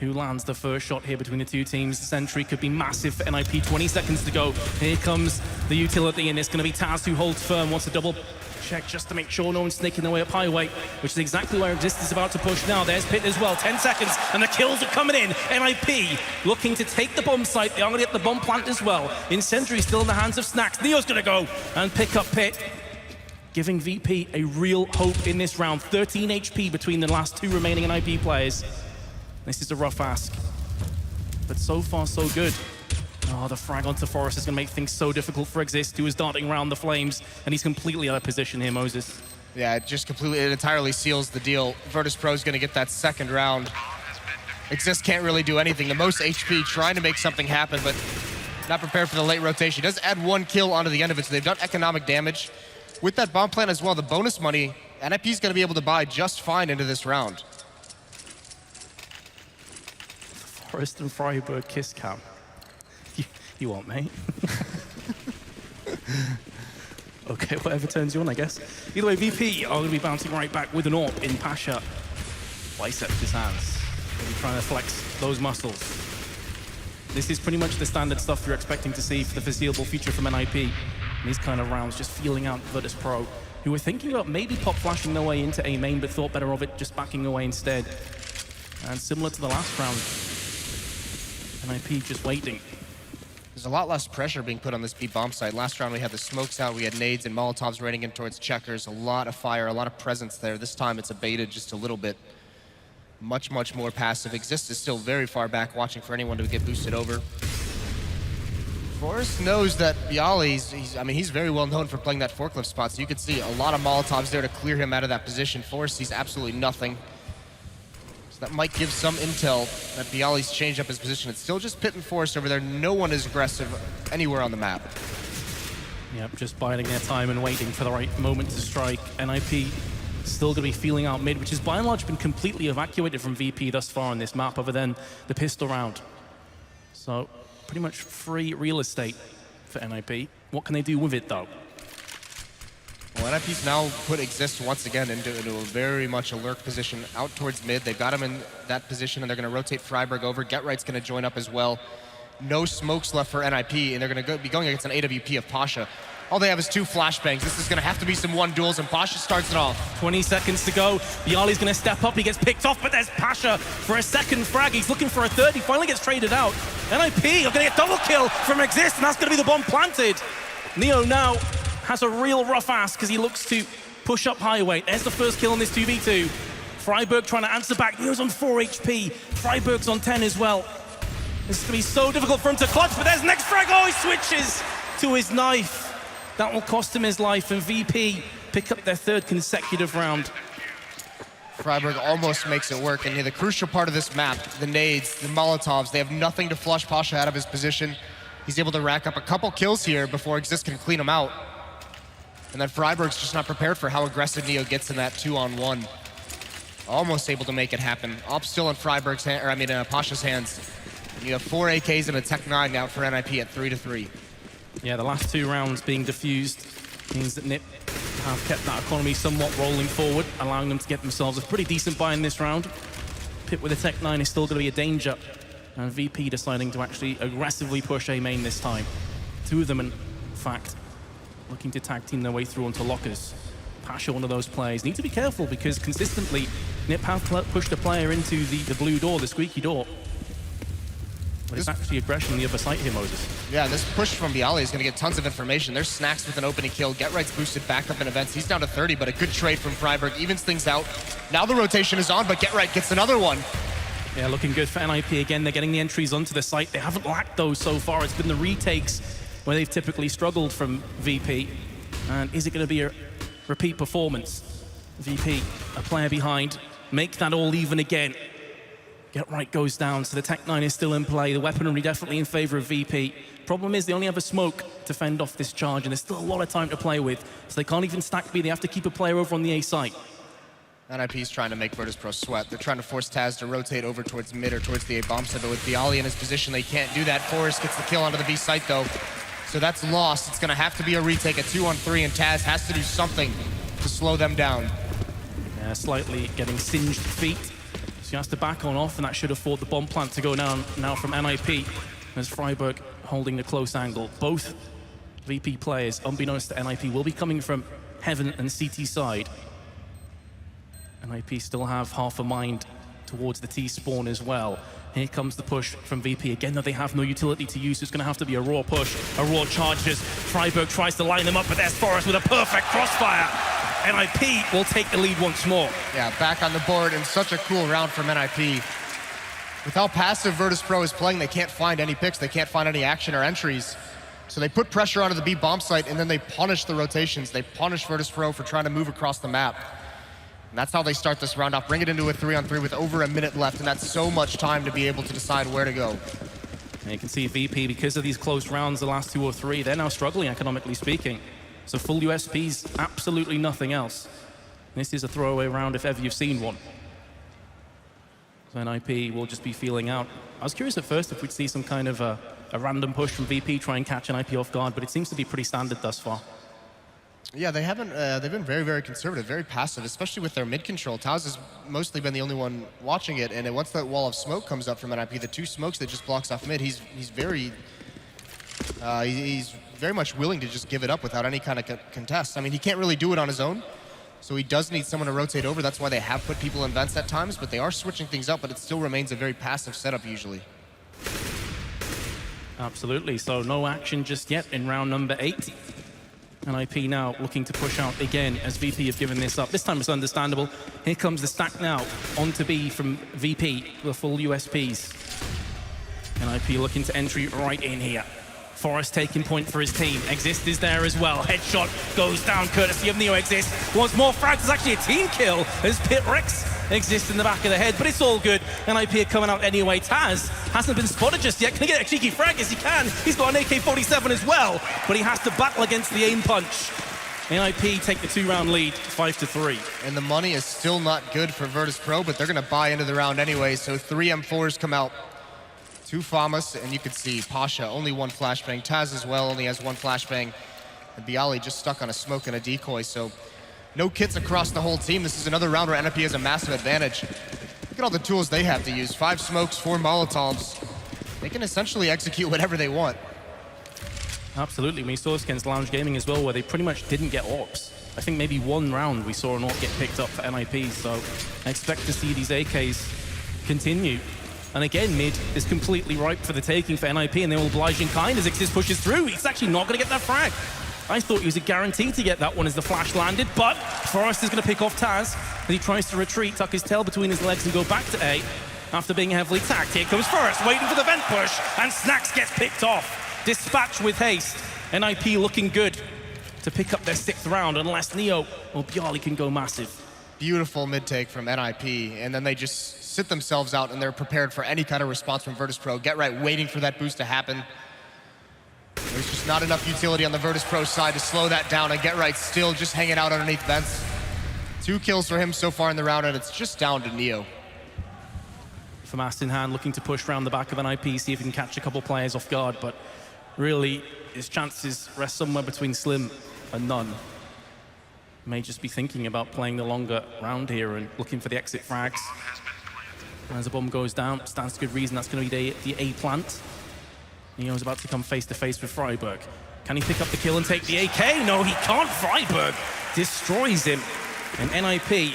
who lands the first shot here between the two teams. The sentry could be massive for NIP. 20 seconds to go. Here comes the utility, and it's going to be Taz who holds firm. Wants a double check just to make sure no one's snaking their way up highway, which is exactly where Exist is about to push now. There's Pit as well. 10 seconds, and the kills are coming in. NIP looking to take the bomb site. They're going to get the bomb plant as well. Incendiary still in the hands of Snacks. Neo's going to go and pick up Pit, giving VP a real hope in this round. 13 HP between the last two remaining NIP players. This is a rough ask, but so far so good. Oh, the frag onto Forest is going to make things so difficult for Exist, who is darting around the flames, and he's completely out of position here, Moses. Yeah, it entirely seals the deal. Virtus.Pro is going to get that second round. Exist can't really do anything. The most HP, trying to make something happen, but not prepared for the late rotation. Does add 1 kill onto the end of it, so they've done economic damage. With that bomb plant as well, the bonus money, NIP is going to be able to buy just fine into this round. Forest and Freiburg kiss cam. You want, mate? Okay, whatever turns you on, I guess. Either way, VP are going to be bouncing right back with an AWP in Pasha. Biceps his hands. Maybe trying to flex those muscles. This is pretty much the standard stuff you're expecting to see for the foreseeable future from NIP. In these kind of rounds, just feeling out Virtus.Pro, who were thinking about maybe pop flashing their way into A main, but thought better of it just backing away instead. And similar to the last round, NIP just waiting. There's a lot less pressure being put on this B bomb site. Last round we had the smokes out, we had nades and Molotovs raining in towards checkers. A lot of fire, a lot of presence there. This time it's abated just a little bit. Much, much more passive. Exist is still very far back, watching for anyone to get boosted over. Forrest knows that Bialy, he's very well known for playing that forklift spot, so you could see a lot of Molotovs there to clear him out of that position. Forrest sees absolutely nothing. That might give some intel that Bialy's changed up his position. It's still just Pit and Forest over there. No one is aggressive anywhere on the map. Yep, just biding their time and waiting for the right moment to strike. NIP still going to be feeling out mid, which has by and large been completely evacuated from VP thus far on this map, other than the pistol round. So pretty much free real estate for NIP. What can they do with it, though? Well, NIP's now put Exist once again into a very much alert position out towards mid. They've got him in that position, and they're going to rotate Freiburg over. GetRight's going to join up as well. No smokes left for NIP, and they're going to be going against an AWP of Pasha. All they have is 2 flashbangs. This is going to have to be some 1-duels, and Pasha starts it off. 20 seconds to go. Bialy's going to step up. He gets picked off, but there's Pasha for a second frag. He's looking for a third. He finally gets traded out. NIP are going to get double kill from Exist, and that's going to be the bomb planted. Neo now has a real rough ass because he looks to push up highway. There's the first kill on this 2v2. Freiburg trying to answer back. Neo's on 4 HP. Freiburg's on 10 as well. This is going to be so difficult for him to clutch, but there's the next frag. Oh, he switches to his knife. That will cost him his life, and VP pick up their 3rd consecutive round. Freiburg almost makes it work, and the crucial part of this map, the nades, the Molotovs, they have nothing to flush Pasha out of his position. He's able to rack up a couple kills here before Exist can clean him out. And then Freiburg's just not prepared for how aggressive Neo gets in that 2-on-1. Almost able to make it happen. Op still in Freiburg's hand, Pasha's hands. And you have 4 AKs and a Tech 9 out for NIP at 3-3. Yeah, the last 2 rounds being diffused means that NIP have kept that economy somewhat rolling forward, allowing them to get themselves a pretty decent buy in this round. Pit with a Tech 9 is still going to be a danger, and VP deciding to actually aggressively push A main this time. 2 of them, in fact, looking to tag team their way through onto lockers. Pasha, one of those players. Need to be careful because consistently NIP have pushed a player into the blue door, the squeaky door. But it's actually aggression on the other side here, Moses. Yeah, this push from Bialy is going to get tons of information. There's Snacks with an opening kill. GetRight's boosted back up in events. He's down to 30, but a good trade from Freiburg. Evens things out. Now the rotation is on, but GetRight gets another one. Yeah, looking good for NIP. Again, they're getting the entries onto the site. They haven't lacked those so far. It's been the retakes where they've typically struggled from VP. And is it going to be a repeat performance? VP, a player behind. Make that all even again. GetRight goes down, so the Tech 9 is still in play. The weaponry definitely in favor of VP. Problem is they only have a smoke to fend off this charge, and there's still a lot of time to play with. So they can't even stack B. They have to keep a player over on the A site. NIP's trying to make Virtus.Pro sweat. They're trying to force Taz to rotate over towards mid or towards the A bomb site, but with Bialy in his position, they can't do that. Forrest gets the kill onto the B site, though. So that's lost. It's going to have to be a retake, a 2-on-3, and Taz has to do something to slow them down. Yeah, slightly getting singed feet. So he has to back on off, and that should afford the bomb plant to go down now from NIP. As Freiburg holding the close angle. Both VP players, unbeknownst to NIP, will be coming from Heaven and CT side. NIP still have half a mind towards the T spawn as well. Here comes the push from VP. Again, though, they have no utility to use, so it's going to have to be a raw push, a raw charge. As Freiburg tries to line them up, but there's Forrest with a perfect crossfire. NIP will take the lead once more. Yeah, back on the board, and such a cool round from NIP. With how passive Virtus.Pro is playing, they can't find any picks, they can't find any action or entries. So they put pressure onto the B bomb site, and then they punish the rotations. They punish Virtus.Pro for trying to move across the map. And that's how they start this round off. Bring it into a 3-on-3 with over a minute left, and that's so much time to be able to decide where to go. And you can see VP, because of these close rounds, the last 2 or 3, they're now struggling, economically speaking. So full USPs, absolutely nothing else. This is a throwaway round if ever you've seen one. So NIP will just be feeling out. I was curious at first if we'd see some kind of a random push from VP, try and catch NIP off guard, but it seems to be pretty standard thus far. Yeah, they haven't. They've been very, very conservative, very passive, especially with their mid control. Taz has mostly been the only one watching it, and once that wall of smoke comes up from NIP, the 2 smokes that just blocks off mid, he's very much willing to just give it up without any kind of contest. I mean, he can't really do it on his own, so he does need someone to rotate over. That's why they have put people in vents at times, but they are switching things up, but it still remains a very passive setup usually. Absolutely, so no action just yet in round number 8. NIP now looking to push out again as VP have given this up. This time it's understandable. Here comes the stack now onto B from VP, the full USPs. NIP looking to entry right in here. Forrest taking point for his team. Exist is there as well. Headshot goes down courtesy of Neo Exist. Wants more frags. It's actually a team kill as Pit Rex exists in the back of the head, but it's all good. NIP are coming out anyway. Taz hasn't been spotted just yet. Can he get a cheeky frag? Yes, he can. He's got an AK-47 as well, but he has to battle against the aim punch. NIP take the 2-round lead, 5-3. And the money is still not good for Virtus.Pro, but they're going to buy into the round anyway, so 3 M4s come out. 2 Pyjamas, and you can see Pasha, only 1 flashbang. Taz as well, only has 1 flashbang. And Bialy just stuck on a smoke and a decoy, so no kits across the whole team. This is another round where NIP has a massive advantage. Look at all the tools they have to use. 5 smokes, 4 Molotovs. They can essentially execute whatever they want. Absolutely. We saw this against Lounge Gaming as well, where they pretty much didn't get AWPs. I think maybe 1 round we saw an AWP get picked up for NIP, so I expect to see these AKs continue. And again, mid is completely ripe for the taking for NIP, and they will oblige in kind as Exist pushes through. He's actually not going to get that frag. I thought he was a guarantee to get that one as the flash landed, but Forrest is going to pick off Taz as he tries to retreat, tuck his tail between his legs and go back to A after being heavily tagged. Here comes Forrest, waiting for the vent push, and Snacks gets picked off. Dispatch with haste. NIP looking good to pick up their 6th round, unless Neo or Bialy can go massive. Beautiful mid-take from NIP, and then they just sit themselves out and they're prepared for any kind of response from Virtus.Pro. Get right, waiting for that boost to happen. There's just not enough utility on the Virtus.Pro side to slow that down, and Get right still just hanging out underneath vents. 2 kills for him so far in the round, and it's just down to Neo. FAMAS in hand, looking to push around the back of NIP, see if he can catch a couple players off guard, but really his chances rest somewhere between slim and none. May just be thinking about playing the longer round here and looking for the exit frags. As the bomb goes down, stands to good reason that's going to be the A plant. Neo's about to come face to face with Freiburg. Can he pick up the kill and take the AK? No, he can't. Freiburg destroys him. And NIP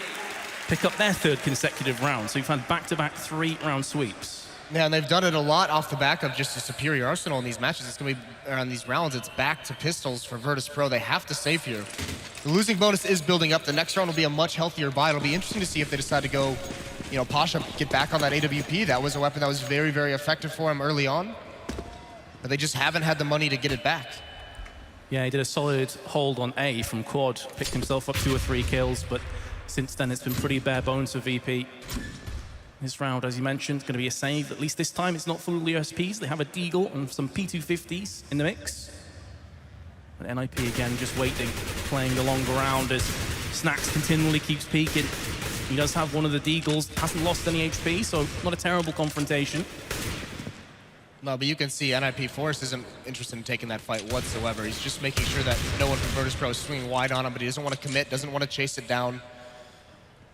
pick up their 3rd consecutive round. So we've had back-to-back 3-round sweeps. Yeah, and they've done it a lot off the back of just a superior arsenal in these matches. It's going to be, on these rounds, it's back to pistols for Virtus.Pro. They have to save here. The losing bonus is building up. The next round will be a much healthier buy. It'll be interesting to see if they decide to go, you know, Pasha get back on that AWP. That was a weapon that was very, very effective for him early on. But they just haven't had the money to get it back. Yeah, he did a solid hold on A from Quad. Picked himself up 2 or 3 kills, but since then it's been pretty bare bones for VP. This round, as you mentioned, is going to be a save. At least this time it's not full USPs. They have a Deagle and some P250s in the mix. But NIP again just waiting, playing the longer round as Snacks continually keeps peeking. He does have one of the Deagles, hasn't lost any HP, so not a terrible confrontation. No, but you can see NIP Forrest isn't interested in taking that fight whatsoever. He's just making sure that no one from Virtus.Pro is swinging wide on him, but he doesn't want to commit, doesn't want to chase it down.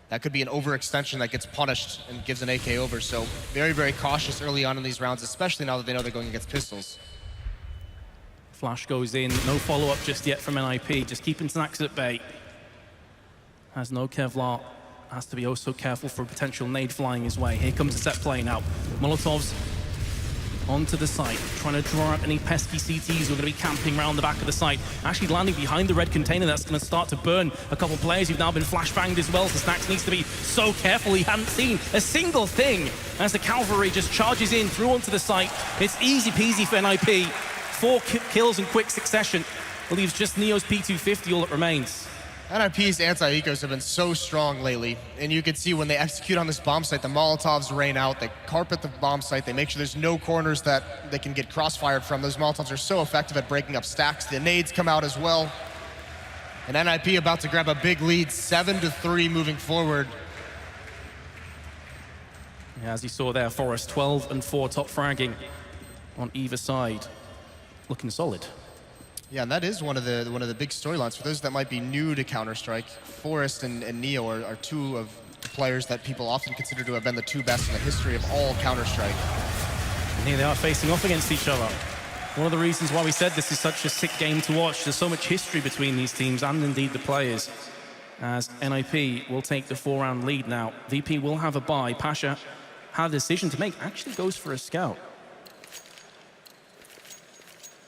that could be an overextension that gets punished and gives an AK over. So very, very cautious early on in these rounds, especially now that they know they're going against pistols. Flash goes in, no follow-up just yet from NIP, just keeping Snacks at bay. Has no Kevlar, has to be also careful for a potential nade flying his way. Here comes the set play now. Molotovs onto the site, trying to draw out any pesky CTs who are going to be camping around the back of the site. Actually landing behind the red container, that's going to start to burn a couple players who've now been flashbanged as well, so Snacks needs to be so careful. He hadn't seen a single thing as the cavalry just charges in through onto the site. It's easy peasy for NIP. 4 kills in quick succession. Leaves just Neo's P250 all that remains. NIP's anti-ecos have been so strong lately, and you can see when they execute on this bomb site, the Molotovs rain out, they carpet the bomb site, they make sure there's no corners that they can get crossfired from. Those Molotovs are so effective at breaking up stacks. The nades come out as well. And NIP about to grab a big lead, 7-3 moving forward. Yeah, as you saw there, Forest 12 and 4 top fragging on either side. Looking solid. Yeah, and that is one of the big storylines. For those that might be new to Counter-Strike, Forest and Neo are two of the players that people often consider to have been the two best in the history of all Counter-Strike. And here they are facing off against each other. One of the reasons why we said this is such a sick game to watch. There's so much history between these teams and indeed the players. As NIP will take the 4-round lead now. VP will have a bye. Pasha had a decision to make, actually goes for a scout.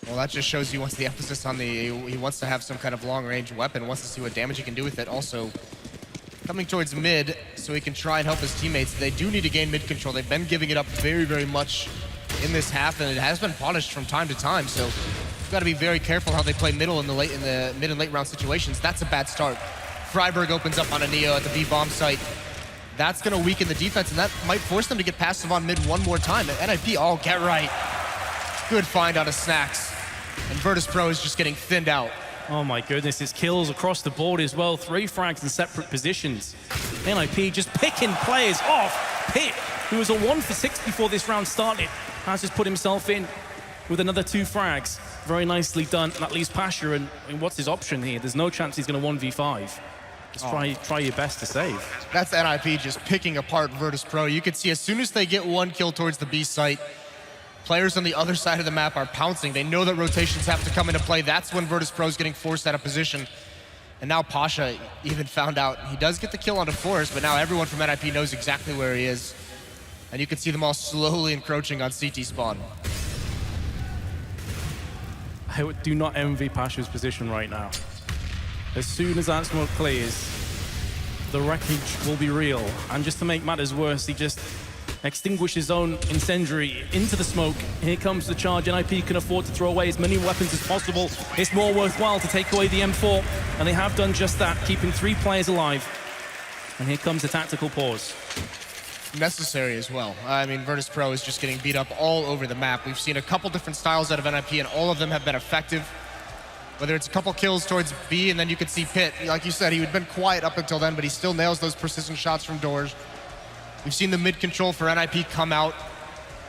Well, that just shows he wants the emphasis on he wants to have some kind of long-range weapon, wants to see what damage he can do with it. Also, coming towards mid, so he can try and help his teammates. They do need to gain mid control. They've been giving it up very, very much in this half, and it has been punished from time to time. So, you've got to be very careful how they play middle in the mid and late round situations. That's a bad start. Freiburg opens up on a Neo at the B bomb site. That's going to weaken the defense, and that might force them to get passive on mid one more time. NIP, oh, get right. Good find out of Snacks. And Virtus.Pro is just getting thinned out. Oh my goodness, it's kills across the board as well. 3 frags in separate positions. NIP just picking players off. Pit, who was a 1 for 6 before this round started, has just put himself in with another 2 frags. Very nicely done. That leaves Pasha, and what's his option here? There's no chance he's going to 1v5. Just try your best to save. That's NIP just picking apart Virtus.Pro. You can see as soon as they get 1 kill towards the B site, players on the other side of the map are pouncing. They know that rotations have to come into play. That's when Virtus.Pro is getting forced out of position. And now Pasha even found out he does get the kill onto Forest, but now everyone from NIP knows exactly where he is. And you can see them all slowly encroaching on CT spawn. I do not envy Pasha's position right now. As soon as that smoke clears, the wreckage will be real. And just to make matters worse, he just extinguish his own incendiary into the smoke. Here comes the charge. NIP can afford to throw away as many weapons as possible. It's more worthwhile to take away the M4, and they have done just that, keeping 3 players alive. And here comes the tactical pause. Necessary as well. I mean, Virtus.Pro is just getting beat up all over the map. We've seen a couple different styles out of NIP, and all of them have been effective. Whether it's a couple kills towards B, and then you could see Pit. Like you said, he had been quiet up until then, but he still nails those precision shots from doors. We've seen the mid control for NIP come out.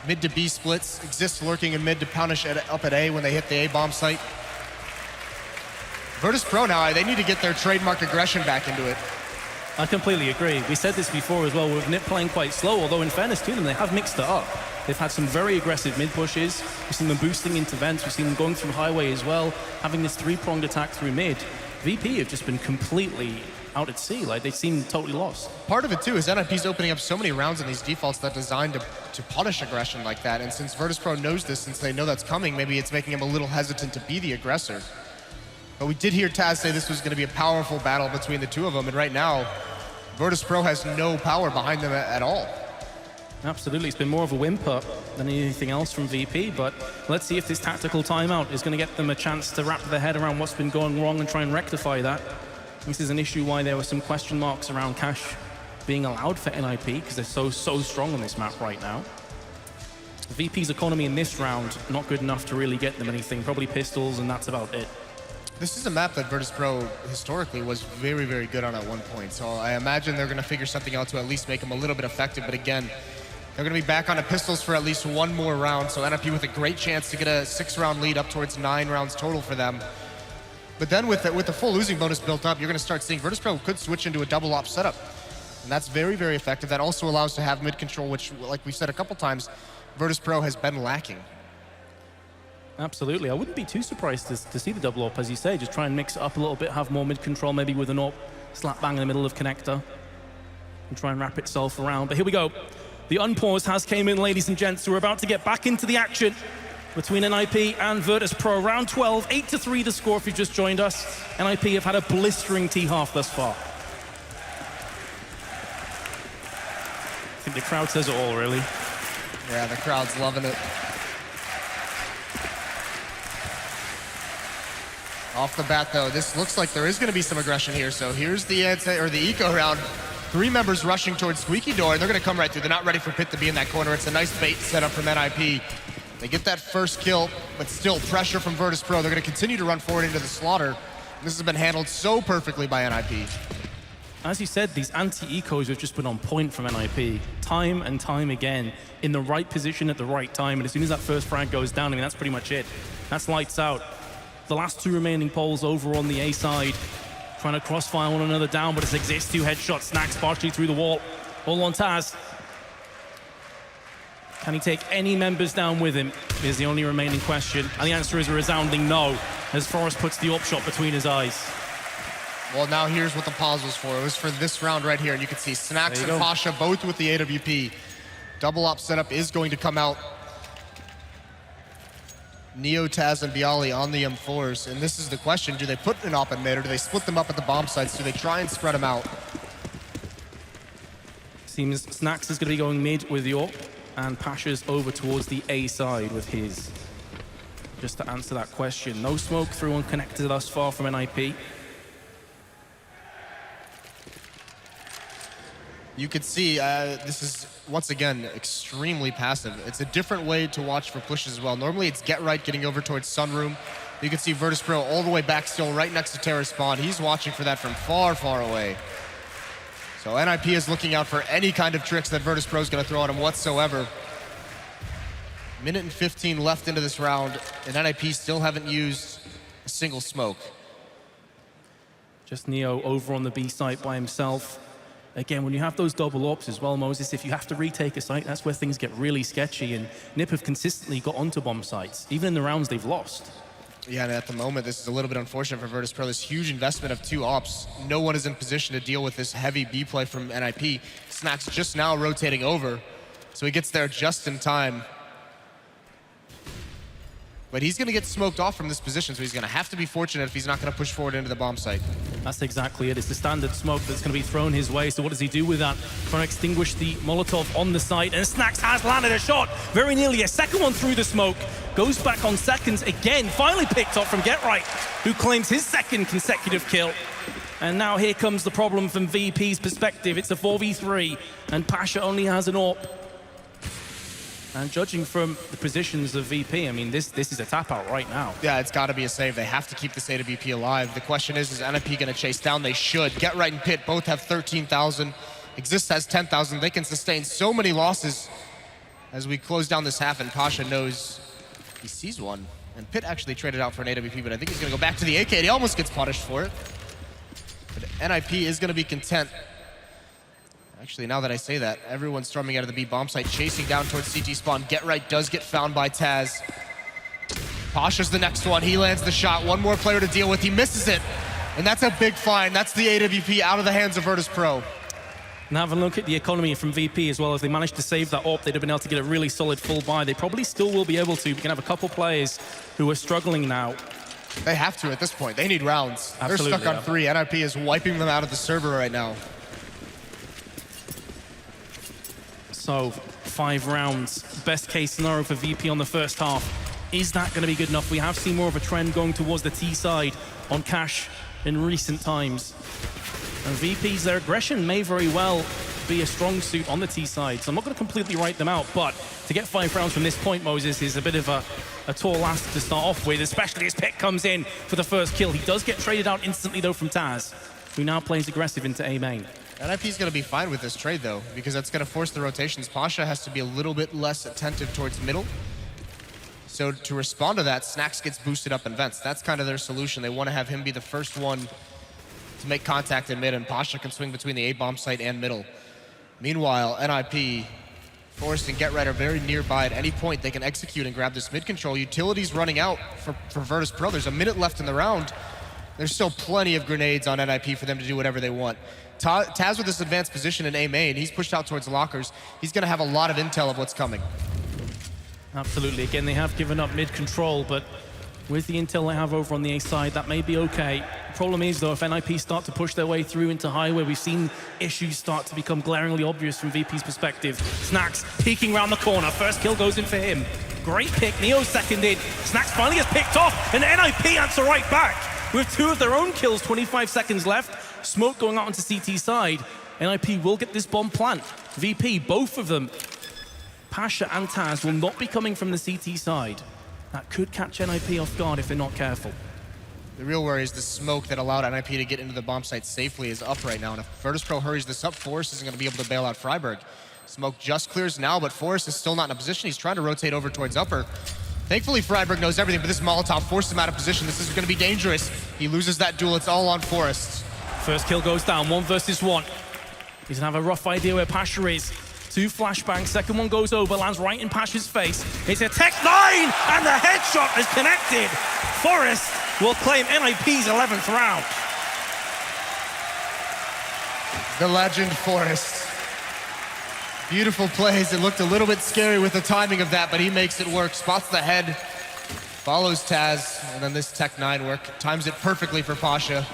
Mid to B splits exist lurking in mid to punish up at A when they hit the A bomb site. Virtus.Pro now, they need to get their trademark aggression back into it. I completely agree. We said this before as well, with NIP playing quite slow, although in fairness to them, they have mixed it up. They've had some very aggressive mid pushes. We've seen them boosting into vents. We've seen them going through highway as well, having this 3-pronged attack through mid. VP have just been completely out at sea, like they seem totally lost. Part of it too is NIP's opening up so many rounds in these defaults that are designed to punish aggression like that, and since Virtus.Pro knows this, since they know that's coming, maybe it's making him a little hesitant to be the aggressor. But we did hear Taz say this was going to be a powerful battle between the two of them, and right now, Virtus.Pro has no power behind them at all. Absolutely, it's been more of a whimper than anything else from VP, but let's see if this tactical timeout is going to get them a chance to wrap their head around what's been going wrong and try and rectify that. This is an issue why there were some question marks around Cash being allowed for NIP, because they're so strong on this map right now. VP's economy in this round, not good enough to really get them anything, probably pistols, and that's about it. This is a map that Virtus.Pro historically was very, very good on at one point, so I imagine they're going to figure something out to at least make them a little bit effective, but again, they're going to be back on the pistols for at least 1 more round, so NIP with a great chance to get a 6-round lead up towards 9 rounds total for them. But then with the full losing bonus built up, you're going to start seeing Virtus.Pro could switch into a double op setup. And that's very, very effective. That also allows to have mid control, which, like we've said a couple times, Virtus.Pro has been lacking. Absolutely. I wouldn't be too surprised to see the double up, as you say. Just try and mix it up a little bit, have more mid control, maybe with an up, slap bang in the middle of connector, and try and wrap itself around. But here we go. The unpause has came in, ladies and gents. So we're about to get back into the action between NIP and Virtus.Pro. Round 12, 8-3 the score if you've just joined us. NIP have had a blistering T-half thus far. I think the crowd says it all, really. Yeah, the crowd's loving it. Off the bat, though, this looks like there is going to be some aggression here. So here's the eco round. 3 members rushing towards Squeaky Door, and they're going to come right through. They're not ready for Pit to be in that corner. It's a nice bait setup from NIP. They get that first kill, but still pressure from Virtus.Pro. They're going to continue to run forward into the slaughter. And this has been handled so perfectly by NIP. As you said, these anti-ecos have just been on point from NIP. Time and time again, in the right position at the right time. And as soon as that first frag goes down, I mean, that's pretty much it. That's lights out. The last 2 remaining poles over on the A side, trying to crossfire one another down, but it exists. 2 headshots, Snacks partially through the wall. All on Taz. Can he take any members down with him is the only remaining question. And the answer is a resounding no, as Forrest puts the up shot between his eyes. Well, now here's what the pause was for. It was for this round right here. And you can see Snacks and Pasha both with the AWP. Double op setup is going to come out. Neo, Taz, and Bialy on the M4s. And this is the question. Do they put an op in mid, or do they split them up at the bomb sites? Do they try and spread them out? Seems Snacks is going to be going mid with the AWP, and Pasha's over towards the A side with his. Just to answer that question. No smoke through unconnected thus far from NIP. You can see this is, once again, extremely passive. It's a different way to watch for pushes as well. Normally it's Get Right getting over towards Sunroom. You can see Virtus.Pro all the way back still right next to Terra Spawn. He's watching for that from far, far away. So NIP is looking out for any kind of tricks that Virtus.Pro is going to throw at him whatsoever. Minute and 15 left into this round, and NIP still haven't used a single smoke. Just Neo over on the B site by himself. Again, when you have those double ops as well, Moses, if you have to retake a site, that's where things get really sketchy, and NIP have consistently got onto bomb sites, even in the rounds they've lost. Yeah, and at the moment, this is a little bit unfortunate for Virtus.Pro. This huge investment of 2 ops. No one is in position to deal with this heavy B play from NIP. Snacks just now rotating over, so he gets there just in time. But he's going to get smoked off from this position, so he's going to have to be fortunate if he's not going to push forward into the bomb site. That's exactly it. It's the standard smoke that's going to be thrown his way. So what does he do with that? Trying to extinguish the Molotov on the site. And Snacks has landed a shot. Very nearly a second one through the smoke. Goes back on seconds again. Finally picked up from Get Right, who claims his 2nd consecutive kill. And now here comes the problem from VP's perspective. It's a 4v3, and Pasha only has an AWP. And judging from the positions of VP, I mean, this is a tap out right now. Yeah, it's got to be a save. They have to keep this AWP alive. The question is NIP going to chase down? They should. Get Right and Pit both have 13,000. Exist has 10,000. They can sustain so many losses as we close down this half, and Pasha knows he sees one. And Pit actually traded out for an AWP, but I think he's going to go back to the AK. And he almost gets punished for it. But NIP is going to be content. Actually, now that I say that, everyone's storming out of the B bomb site, chasing down towards CT spawn. Get Right does get found by Taz. Pasha's the next one. He lands the shot. One more player to deal with. He misses it. And that's a big find. That's the AWP out of the hands of Virtus.Pro. And have a look at the economy from VP as well. As they managed to save that AWP, they'd have been able to get a really solid full buy. They probably still will be able to. We can have a couple players who are struggling now. They have to at this point. They need rounds. Absolutely, they're stuck on 3. NIP is wiping them out of the server right now. So 5 rounds, best case scenario for VP on the first half. Is that going to be good enough? We have seen more of a trend going towards the T side on Cash in recent times. And VP's, their aggression may very well be a strong suit on the T side. So I'm not going to completely write them out, but to get 5 rounds from this point, Moses, is a bit of a tall ask to start off with, especially as Pit comes in for the first kill. He does get traded out instantly though from Taz, who now plays aggressive into A main. NIP's going to be fine with this trade, though, because that's going to force the rotations. Pasha has to be a little bit less attentive towards middle. So to respond to that, Snacks gets boosted up in vents. That's kind of their solution. They want to have him be the first one to make contact in mid, and Pasha can swing between the A-bomb site and middle. Meanwhile, NIP, Forrest and Get Right are very nearby. At any point, they can execute and grab this mid control. Utility's running out for Virtus.Pro. There's a minute left in the round. There's still plenty of grenades on NIP for them to do whatever they want. Taz with this advanced position in A main, he's pushed out towards lockers. He's going to have a lot of intel of what's coming. Absolutely. Again, they have given up mid control, but with the intel they have over on the A side, that may be okay. The problem is, though, if NIP start to push their way through into highway, we've seen issues start to become glaringly obvious from VP's perspective. Snacks peeking around the corner. First kill goes in for him. Great pick. Neo seconded. Snacks finally gets picked off, and NIP answer right back. With 2 of their own kills, 25 seconds left. Smoke going out onto CT side. NIP will get this bomb plant. VP, both of them, Pasha and Taz, will not be coming from the CT side. That could catch NIP off guard if they're not careful. The real worry is the smoke that allowed NIP to get into the bomb site safely is up right now, and if Virtus.Pro hurries this up, Forrest isn't going to be able to bail out Freiburg. Smoke just clears now, but Forrest is still not in a position. He's trying to rotate over towards upper. Thankfully, Freiburg knows everything, but this Molotov forced him out of position. This is going to be dangerous. He loses that duel. It's all on Forrest. First kill goes down, 1 versus 1. He's going to have a rough idea where Pasha is. 2 flashbangs, second one goes over, lands right in Pasha's face. It's a Tech 9, and the headshot is connected. Forrest will claim NIP's 11th round. The legend Forrest. Beautiful plays. It looked a little bit scary with the timing of that, but he makes it work. Spots the head, follows Taz, and then this Tech 9 work. Times it perfectly for Pasha.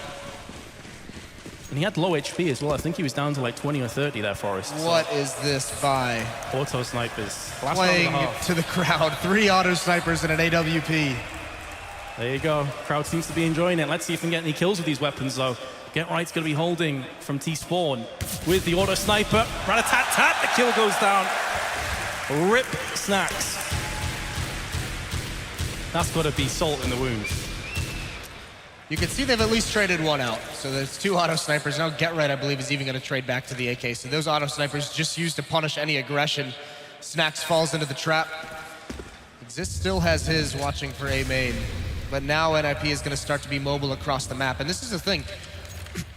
And he had low HP as well. I think he was down to like 20 or 30 there, Forrest. What is this by? Auto snipers. Playing to the crowd. 3 auto snipers and an AWP. There you go. Crowd seems to be enjoying it. Let's see if we can get any kills with these weapons, though. Get Right's going to be holding from T-Spawn with the auto sniper. Rat-a-tat-tat. The kill goes down. Rip Snacks. That's got to be salt in the wound. You can see they've at least traded 1 out. So there's 2 auto snipers. Now Get Right, I believe, is even going to trade back to the AK. So those auto snipers just used to punish any aggression. Snacks falls into the trap. Exist still has his watching for A main. But now NIP is going to start to be mobile across the map. And this is the thing.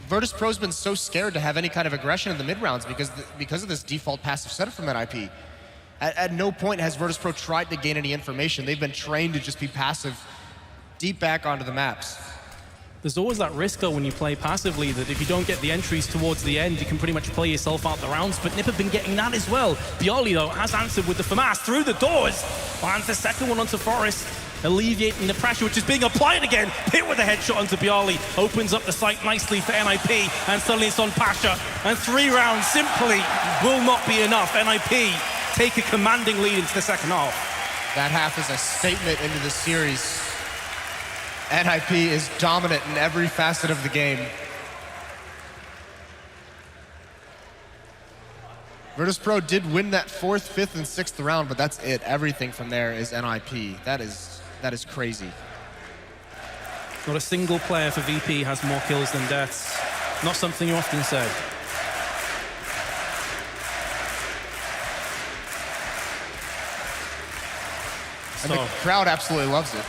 Virtus.Pro's been so scared to have any kind of aggression in the mid-rounds because of this default passive setup from NIP. At no point has Virtus.Pro tried to gain any information. They've been trained to just be passive deep back onto the maps. There's always that risk, though, when you play passively, that if you don't get the entries towards the end, you can pretty much play yourself out the rounds, but Nip have been getting that as well. Bialy, though, has answered with the FAMAS through the doors, lands the second one onto Forrest, alleviating the pressure, which is being applied again. Hit with a headshot onto Bialy, opens up the site nicely for NIP, and suddenly it's on Pasha. And 3 rounds simply will not be enough. NIP take a commanding lead into the second half. That half is a statement into the series. NIP is dominant in every facet of the game. Virtus.Pro did win that 4th, 5th, and 6th round, but that's it. Everything from there is NIP. That is crazy. Not a single player for VP has more kills than deaths. Not something you often say. And the crowd absolutely loves it.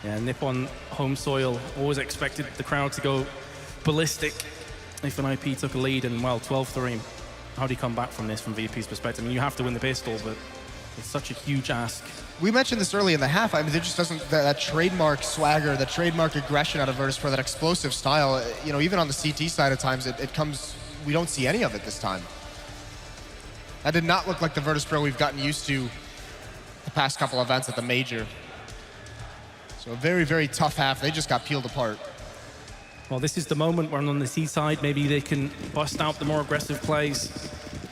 Yeah, Nip on home soil. Always expected the crowd to go ballistic if an IP took a lead, and well, 12-3. How do you come back from this from VP's perspective? I mean, you have to win the pistol, but it's such a huge ask. We mentioned this early in the half. I mean, there just doesn't, that trademark swagger, the trademark aggression out of Virtus.Pro, that explosive style, you know, even on the CT side at times, it comes, we don't see any of it this time. That did not look like the Virtus.Pro we've gotten used to the past couple events at the major. So a very, very tough half. They just got peeled apart. Well, this is the moment when on the C side, maybe they can bust out the more aggressive plays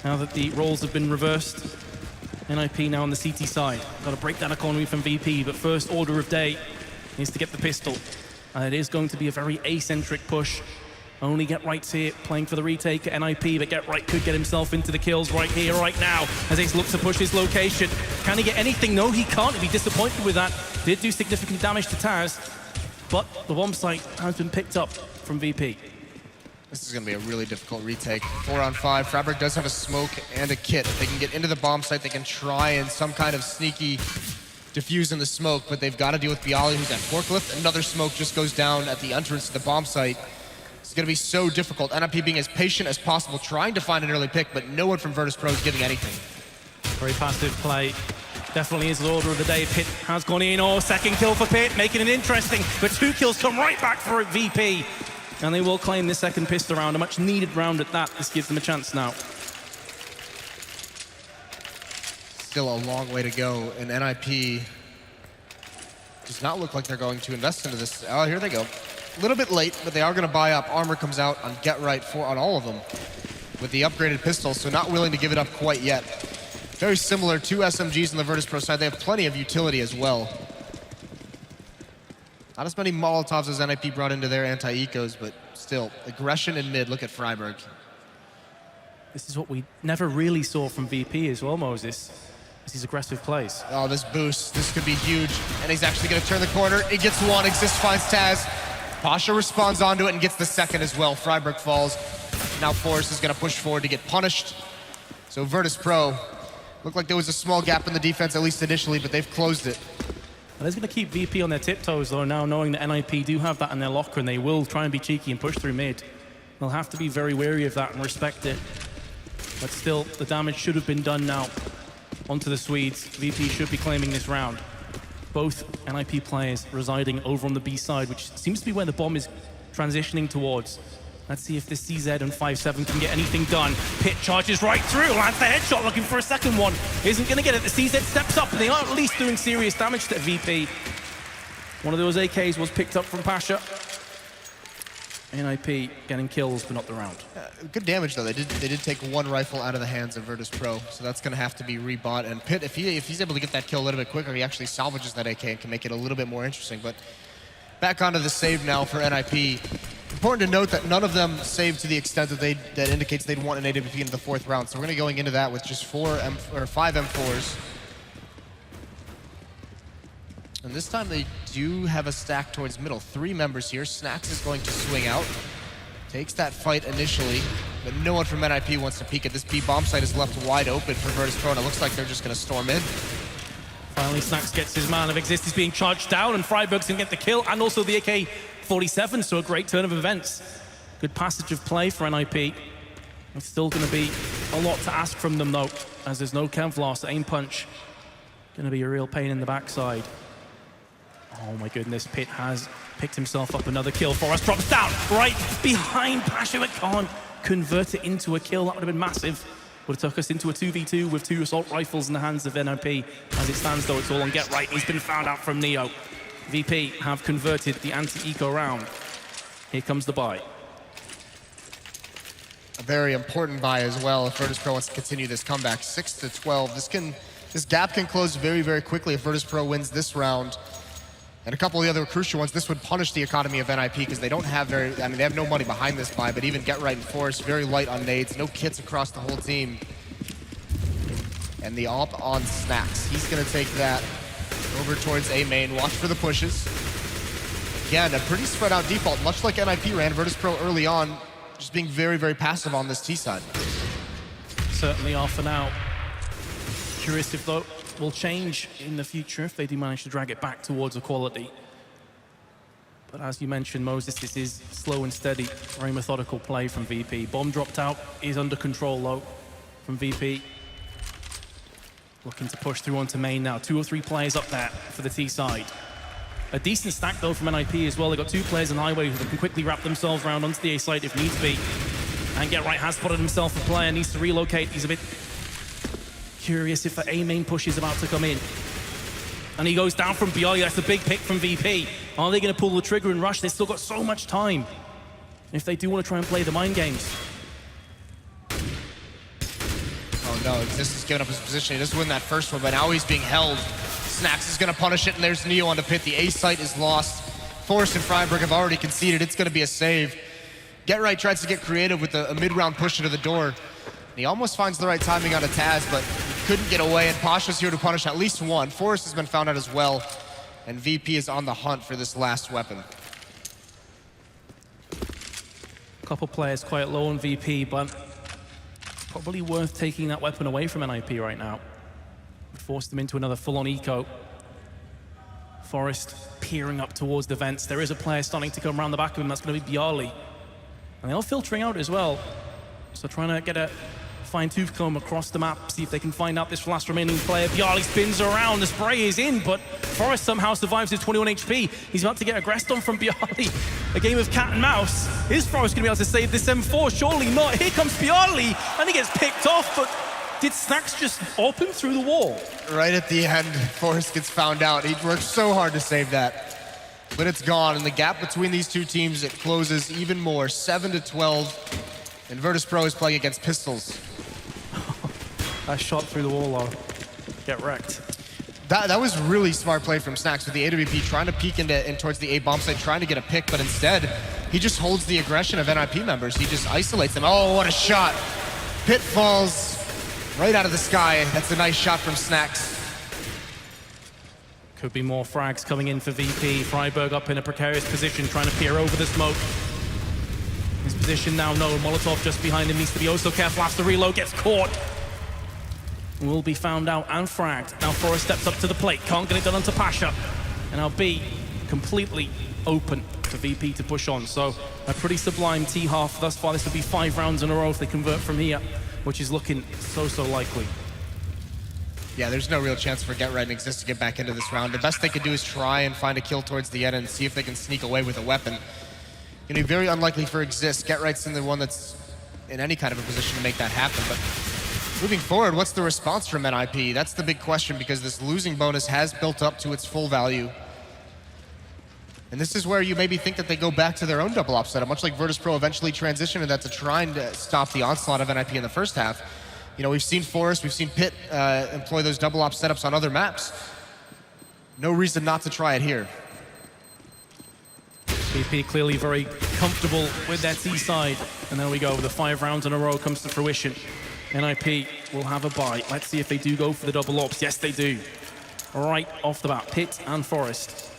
now that the roles have been reversed. NIP now on the CT side. Got to break that economy from VP, but first order of day is to get the pistol. And it is going to be a very A-centric push. Only Get Right's here playing for the retake at NIP, but Get Right could get himself into the kills right here, right now, as Ace looks to push his location. Can he get anything? No, he can't. He'd be disappointed with that. Did do significant damage to Taz, but the bomb site has been picked up from VP. This is going to be a really difficult retake. 4-on-5. Freiburg does have a smoke and a kit. If they can get into the bomb site, they can try and some kind of sneaky defuse in the smoke, but they've got to deal with Bialy, who's at forklift. Another smoke just goes down at the entrance to the bomb site. It's going to be so difficult. NIP being as patient as possible, trying to find an early pick, but no one from Virtus.Pro is giving anything. Very passive play. Definitely is the order of the day. Pit has gone in. Oh, second kill for Pit, making it interesting. But 2 kills come right back for VP. And they will claim this second pistol round, a much needed round at that. This gives them a chance now. Still a long way to go, and NIP does not look like they're going to invest into this. Oh, here they go. A little bit late, but they are going to buy up. Armor comes out on Get Right on all of them with the upgraded pistols, so not willing to give it up quite yet. Very similar to SMGs on the Virtus.Pro side. They have plenty of utility as well. Not as many Molotovs as NIP brought into their anti-ecos, but still, aggression in mid. Look at Freiburg. This is what we never really saw from VP as well, Moses. These aggressive plays. Oh, this boost, this could be huge. And he's actually going to turn the corner. He gets one, Exist finds Taz. Pasha responds onto it and gets the second as well. Freiburg falls. Now Forrest is going to push forward to get punished. So Virtus.Pro, looked like there was a small gap in the defense, at least initially, but they've closed it. Well, that's going to keep VP on their tiptoes, though, now knowing that NIP do have that in their locker, and they will try and be cheeky and push through mid. They'll have to be very wary of that and respect it. But still, the damage should have been done now. Onto the Swedes. VP should be claiming this round. Both NIP players residing over on the B side, which seems to be where the bomb is transitioning towards. Let's see if this CZ and 5-7 can get anything done. Pit charges right through, lands the headshot, looking for a second one. Isn't going to get it. The CZ steps up, and they are at least doing serious damage to VP. One of those AKs was picked up from Pasha. NIP getting kills, but not the round. Good damage, though. They did take one rifle out of the hands of Virtus.Pro, so that's going to have to be rebought. And Pit, if he's able to get that kill a little bit quicker, he actually salvages that AK and can make it a little bit more interesting. But back onto the save now for NIP. Important to note that none of them saved to the extent that indicates they'd want an AWP into the 4th round. So we're going to going into that with just 5 M4s. And this time they do have a stack towards middle. 3 members here. Snacks is going to swing out. Takes that fight initially, but no one from NIP wants to peek at this B bomb site is left wide open for Virtus.Pro, and it looks like they're just going to storm in. Finally, Snacks gets his man of Exist. He's being charged down, and Freiburg's going to get the kill, and also the AK-47, so a great turn of events. Good passage of play for NIP. It's still going to be a lot to ask from them, though, as there's no Kevlar, aim punch. Going to be a real pain in the backside. Oh my goodness, Pit has picked himself up another kill. Forrest drops down right behind Pasha, but can't convert it into a kill. That would have been massive. Would have took us into a 2v2 with 2 assault rifles in the hands of NIP. As it stands, though, it's all on Get Right. He's been found out from Neo. VP have converted the anti-eco round. Here comes the buy. A very important buy as well if Virtus.Pro wants to continue this comeback. 6-12. This gap can close very, very quickly if Virtus.Pro wins this round. And a couple of the other crucial ones, this would punish the economy of NIP because they don't have they have no money behind this buy, but even Get Right and Forrest, very light on nades, no kits across the whole team. And the AWP on Snacks. He's gonna take that over towards A main, watch for the pushes. Again, a pretty spread out default, much like NIP ran Virtus.Pro early on, just being very, very passive on this T side. Certainly are for now. Curious if though will change in the future if they do manage to drag it back towards equality. But as you mentioned, Moses, this is slow and steady, very methodical play from VP. Bomb dropped out, is under control though from VP. Looking to push through onto main now. 2 or 3 players up there for the T side. A decent stack though from NIP as well. They've got 2 players on highway who can quickly wrap themselves around onto the A side if needs be. And Get Right has spotted himself a player, needs to relocate. He's a bit curious if the A main push is about to come in. And he goes down from Bialy. That's a big pick from VP. Are they going to pull the trigger and rush? They've still got so much time if they do want to try and play the mind games. Oh no, Exist is giving up his position. He doesn't win that first one, but now he's being held. Snacks is going to punish it, and there's Neo on the Pit. The A site is lost. Forrest and Freiburg have already conceded. It's going to be a save. Get Right tries to get creative with a mid-round push into the door. And he almost finds the right timing on a Taz, but he couldn't get away, and Pasha's here to punish at least one. Forrest has been found out as well, and VP is on the hunt for this last weapon. A couple players quite low on VP, but probably worth taking that weapon away from NIP right now. Would force them into another full-on eco. Forest peering up towards the vents. There is a player starting to come around the back of him. That's going to be Bjarli. And they're all filtering out as well. So trying to get a fine-tooth comb across the map, see if they can find out this last remaining player. Bjarli spins around, the spray is in, but Forest somehow survives his 21 HP. He's about to get aggressed on from Bjarli. A game of cat and mouse. Is Forest gonna be able to save this M4? Surely not. Here comes Bjarli, and he gets picked off, but did Snacks just open through the wall? Right at the end, Forest gets found out. He worked so hard to save that, but it's gone, and the gap between these two teams, it closes even more, 7-12, and Virtus.Pro is playing against Pistols. That shot through the wall, though. Get wrecked. That was really smart play from Snacks with the AWP trying to peek in towards the A bomb site, trying to get a pick, but instead, he just holds the aggression of NIP members. He just isolates them. Oh, what a shot. Pit falls right out of the sky. That's a nice shot from Snacks. Could be more frags coming in for VP. Freiburg up in a precarious position, trying to peer over the smoke. His position now, no. Molotov just behind him, needs to be oh so careful. After the reload, gets caught. Will be found out and fragged. Now Forest steps up to the plate, can't get it done onto Pasha. And now B completely open for VP to push on. So a pretty sublime T-half thus far. This would be 5 rounds in a row if they convert from here, which is looking so likely. Yeah, there's no real chance for Get Right and Exist to get back into this round. The best they could do is try and find a kill towards the end and see if they can sneak away with a weapon. Gonna be very unlikely for Exist. Get Right's in the one that's in any kind of a position to make that happen, but moving forward, what's the response from NIP? That's the big question, because this losing bonus has built up to its full value. And this is where you maybe think that they go back to their own double op setup, much like Virtus.Pro eventually transitioned to that to try and stop the onslaught of NIP in the first half. You know, we've seen Forest, we've seen Pit employ those double op setups on other maps. No reason not to try it here. VP clearly very comfortable with their T side. And there we go, the 5 rounds in a row comes to fruition. NIP will have a bite. Let's see if they do go for the double ops. Yes, they do. Right off the bat, Pit and Forest.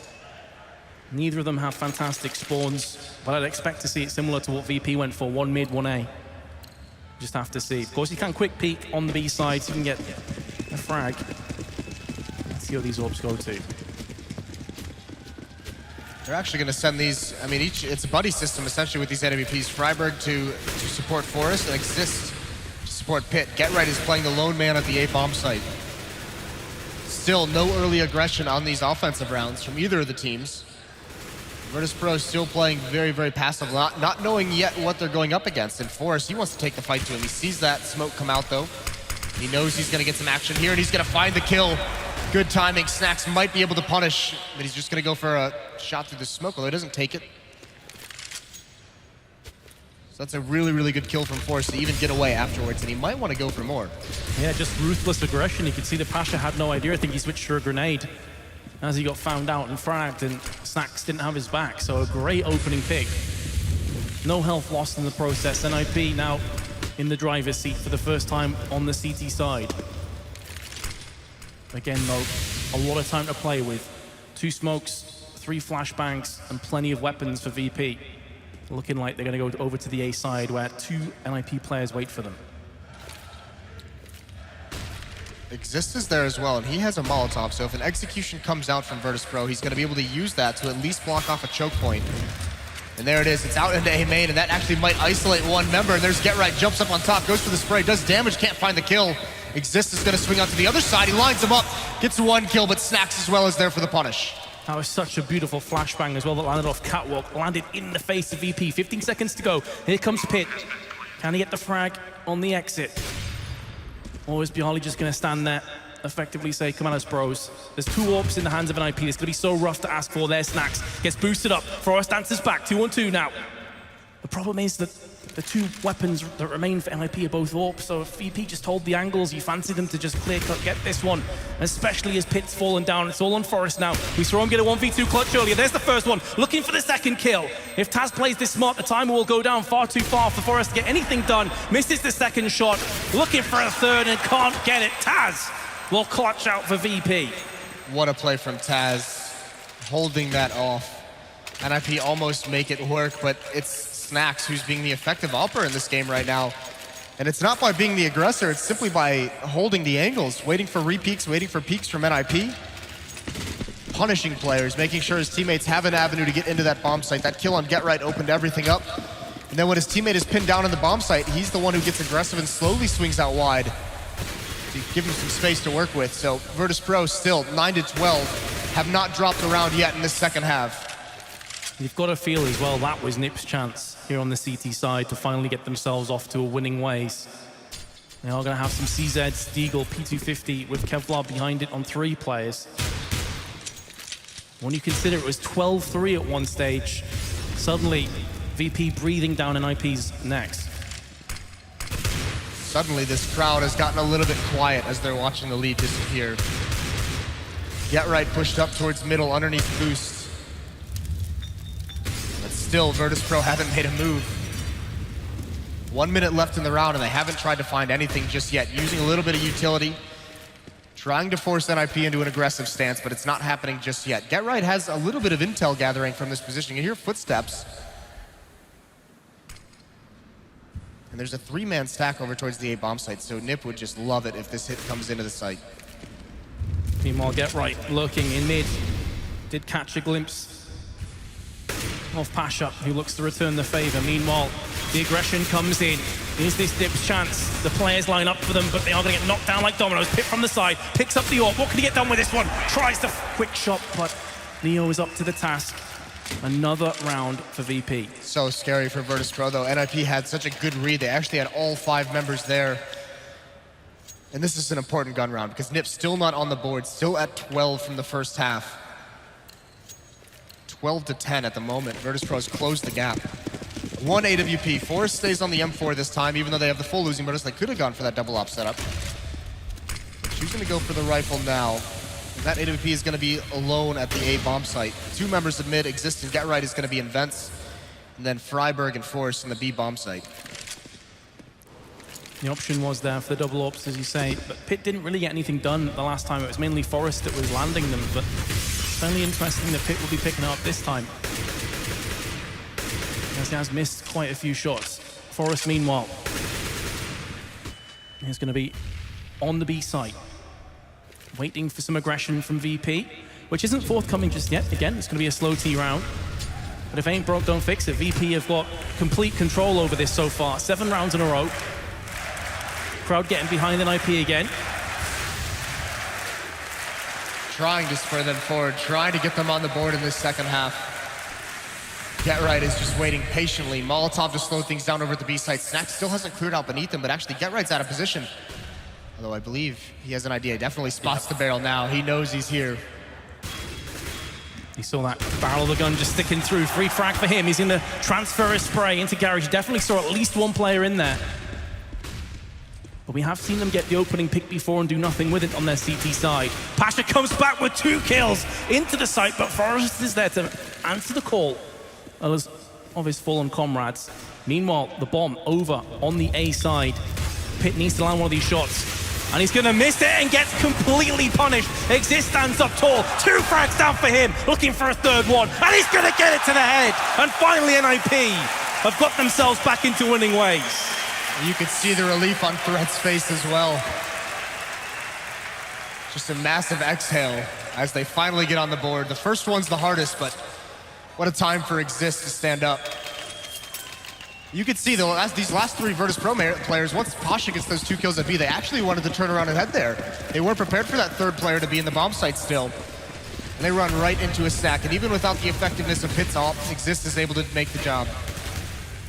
Neither of them have fantastic spawns, but I'd expect to see it similar to what VP went for, 1 mid, 1 A. Just have to see. Of course, you can quick peek on the B side so you can get a frag. Let's see how these orbs go to. They're actually going to send these, I mean, it's a buddy system essentially with these AWPs. Freiburg to support Forest and Exist to support Pit. Get Right is playing the lone man at the A bomb site. Still no early aggression on these offensive rounds from either of the teams. Virtus.Pro still playing very passive, not knowing yet what they're going up against. And Forest, he wants to take the fight to him. He sees that smoke come out though. He knows he's going to get some action here and he's going to find the kill. Good timing. Snacks might be able to punish, but he's just going to go for a shot through the smoke, although he doesn't take it. So that's a really good kill from Forest to even get away afterwards, and he might want to go for more. Yeah, just ruthless aggression. You could see that Pasha had no idea. I think he switched to a grenade as he got found out and fragged, and Snacks didn't have his back. So a great opening pick. No health lost in the process. NIP now in the driver's seat for the first time on the CT side. Again, though, a lot of time to play with. 2 smokes, 3 flashbangs, and plenty of weapons for VP. Looking like they're going to go over to the A side where 2 NIP players wait for them. Exist is there as well, and he has a Molotov, so if an execution comes out from Virtus.Pro, he's going to be able to use that to at least block off a choke point. And there it is, it's out into A main, and that actually might isolate one member, and there's Get Right, jumps up on top, goes for the spray, does damage, can't find the kill. Exist is going to swing out to the other side, he lines him up, gets 1 kill, but Snacks as well is there for the punish. That was such a beautiful flashbang as well that landed off Catwalk, landed in the face of VP. 15 seconds to go. Here comes Pit. Can he get the frag on the exit? Or is Bjarli just going to stand there, effectively say, come on us bros. There's 2 AWPs in the hands of NIP. It's going to be so rough to ask for. Their Snacks gets boosted up. Forest answers back, 2-on-2 now. The problem is that the 2 weapons that remain for NIP are both AWP, so if VP just hold the angles, you fancy them to just clear cut, get this one, especially as Pit's fallen down. It's all on Forest now. We saw him get a 1v2 clutch earlier. There's the first one, looking for the second kill. If Taz plays this smart, the timer will go down far too far for Forest to get anything done. Misses the second shot, looking for a third and can't get it. Taz will clutch out for VP. What a play from Taz, holding that off. NIP almost make it work, but it's Snacks who's being the effective AWPer in this game right now. And it's not by being the aggressor, it's simply by holding the angles, waiting for re-peeks, waiting for peeks from NIP. punishing players, making sure his teammates have an avenue to get into that bomb site. That kill on Get Right opened everything up. And then when his teammate is pinned down in the bomb site, he's the one who gets aggressive and slowly swings out wide to give him some space to work with. So Virtus.Pro still 9-12, have not dropped around yet in this second half. You've got to feel as well that was Nip's chance here on the CT side to finally get themselves off to a winning ways. They are going to have some CZ, Deagle, P250 with Kevlar behind it on 3 players. When you consider it was 12-3 at one stage, suddenly VP breathing down NIP's necks. Suddenly this crowd has gotten a little bit quiet as they're watching the lead disappear. Get Right pushed up towards middle underneath boost. But still, Virtus.Pro haven't made a move. 1 minute left in the round and they haven't tried to find anything just yet. Using a little bit of utility, trying to force NIP into an aggressive stance, but it's not happening just yet. Get Right has a little bit of intel gathering from this position. You hear footsteps. And there's a 3-man stack over towards the A bomb site, so Nip would just love it if this hit comes into the site. Meanwhile, Get Right lurking in mid. Did catch a glimpse of Pasha, who looks to return the favor. Meanwhile, the aggression comes in. Is this Nip's chance? The players line up for them, but they are going to get knocked down like dominoes. Pit from the side, picks up the AWP. What can he get done with this one? Tries the quick shot, but Neo is up to the task. Another round for VP. So scary for Virtus.Pro, though. NIP had such a good read. They actually had all 5 members there. And this is an important gun round because Nip's still not on the board, still at 12 from the first half. 12-10 at the moment. Virtus.Pro's closed the gap. 1 AWP. Forrest stays on the M4 this time, even though they have the full losing bonus. They could have gone for that double op setup. Choosing to go for the rifle now. That AWP is going to be alone at the A bomb site. 2 members of mid exist, and Get Right is going to be in vents. And then Freiberg and Forrest in the B bomb site. The option was there for the double ops, as you say, but Pit didn't really get anything done the last time. It was mainly Forrest that was landing them, but it's only interesting that Pit will be picking it up this time. As he has missed quite a few shots. Forrest, meanwhile, is going to be on the B site, waiting for some aggression from VP, which isn't forthcoming just yet. Again, it's going to be a slow T round. But if ain't broke, don't fix it. VP have got complete control over this so far. 7 rounds in a row. Crowd getting behind NIP again. Trying to spur them forward, trying to get them on the board in this second half. Get Right is just waiting patiently. Molotov to slow things down over at the B site. Snack still hasn't cleared out beneath him, but actually Get Right's out of position. Although I believe he has an idea. Definitely spots the barrel now. He knows he's here. You saw that barrel of the gun just sticking through. Free frag for him. He's in the transfer of spray into Garage. Definitely saw at least 1 player in there. But we have seen them get the opening pick before and do nothing with it on their CT side. Pasha comes back with 2 kills into the site, but Forrest is there to answer the call of his fallen comrades. Meanwhile, the bomb over on the A side. Pit needs to land one of these shots, and he's going to miss it and gets completely punished. Exist stands up tall. 2 frags down for him, looking for a 3rd one, and he's going to get it to the head. And finally, NIP have got themselves back into winning ways. You could see the relief on Threat's face as well. Just a massive exhale as they finally get on the board. The first one's the hardest, but what a time for Exist to stand up. You could see these last 3 Virtus.Pro players, once Pasha gets those 2 kills at B, they actually wanted to turn around and head there. They weren't prepared for that 3rd player to be in the bomb site still. And they run right into a stack, and even without the effectiveness of Pit's ult, Exist is able to make the job.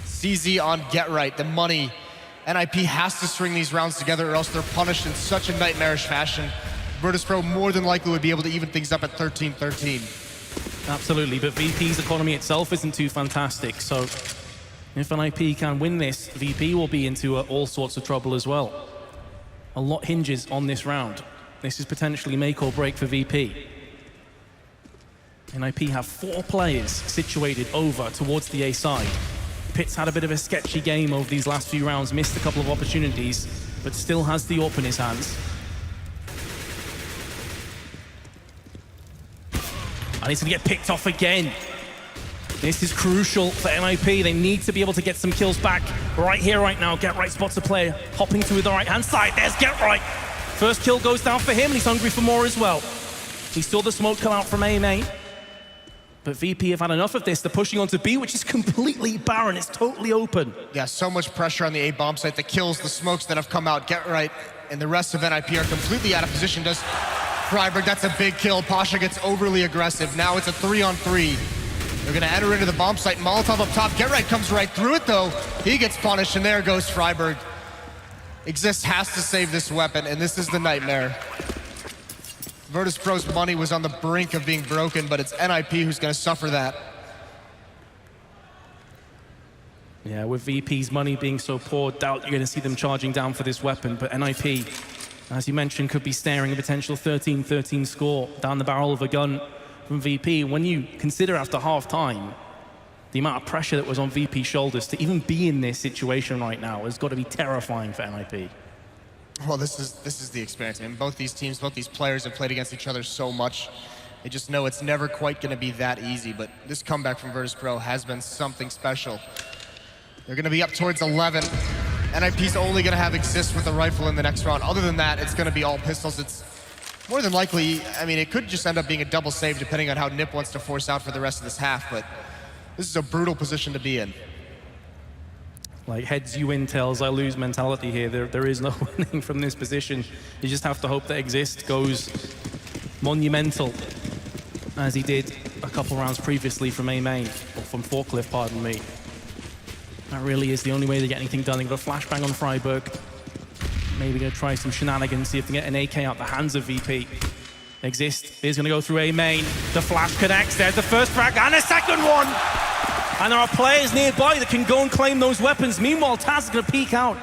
CZ on Get Right, the money. NIP has to string these rounds together or else they're punished in such a nightmarish fashion. Virtus.Pro more than likely would be able to even things up at 13-13. Absolutely, but VP's economy itself isn't too fantastic, so if NIP can win this, VP will be into all sorts of trouble as well. A lot hinges on this round. This is potentially make or break for VP. NIP have 4 players situated over towards the A side. Pit's had a bit of a sketchy game over these last few rounds, missed a couple of opportunities, but still has the AWP in his hands. And he's going to get picked off again. This is crucial for NIP. They need to be able to get some kills back right here, right now. Get Right spots a player, hopping to the right-hand side. There's Get Right. First kill goes down for him, and he's hungry for more as well. We saw the smoke come out from A main. But VP have had enough of this. They're pushing onto B, which is completely barren. It's totally open. Yeah, so much pressure on the A bomb site. The kills, the smokes that have come out. Get right. And the rest of NIP are completely out of position. Does Freiburg, that's a big kill. Pasha gets overly aggressive. Now it's a 3-on-3. They're gonna enter into the bomb site. Molotov up top. Get right comes right through it though. He gets punished and there goes Freiburg. Exist has to save this weapon and this is the nightmare. Virtus.Pro's money was on the brink of being broken, but it's NIP who's gonna suffer that. Yeah, with VP's money being so poor, doubt you're gonna see them charging down for this weapon, but NIP, as you mentioned, could be staring a potential 13-13 score down the barrel of a gun from VP. When you consider after half-time, the amount of pressure that was on VP's shoulders to even be in this situation right now has got to be terrifying for NIP. Well, this is the experience. I mean, both these teams, both these players have played against each other so much. They just know it's never quite going to be that easy, but this comeback from Virtus.Pro has been something special. They're going to be up towards 11. NIP's only going to have Exist with the rifle in the next round. Other than that, it's going to be all pistols. It's more than likely, I mean, it could just end up being a double save depending on how Nip wants to force out for the rest of this half, but this is a brutal position to be in. Like heads you win, tails I lose mentality here. There is no winning from this position. You just have to hope that Exist goes monumental, as he did a couple rounds previously from A main, or from Forklift, pardon me. That really is the only way to get anything done. They've got a flashbang on Freiburg. Maybe gonna try some shenanigans, see if they can get an AK out the hands of VP. Exist is gonna go through A main. The flash connects, there's the first frag and a second one! And there are players nearby that can go and claim those weapons. Meanwhile, Taz is gonna peek out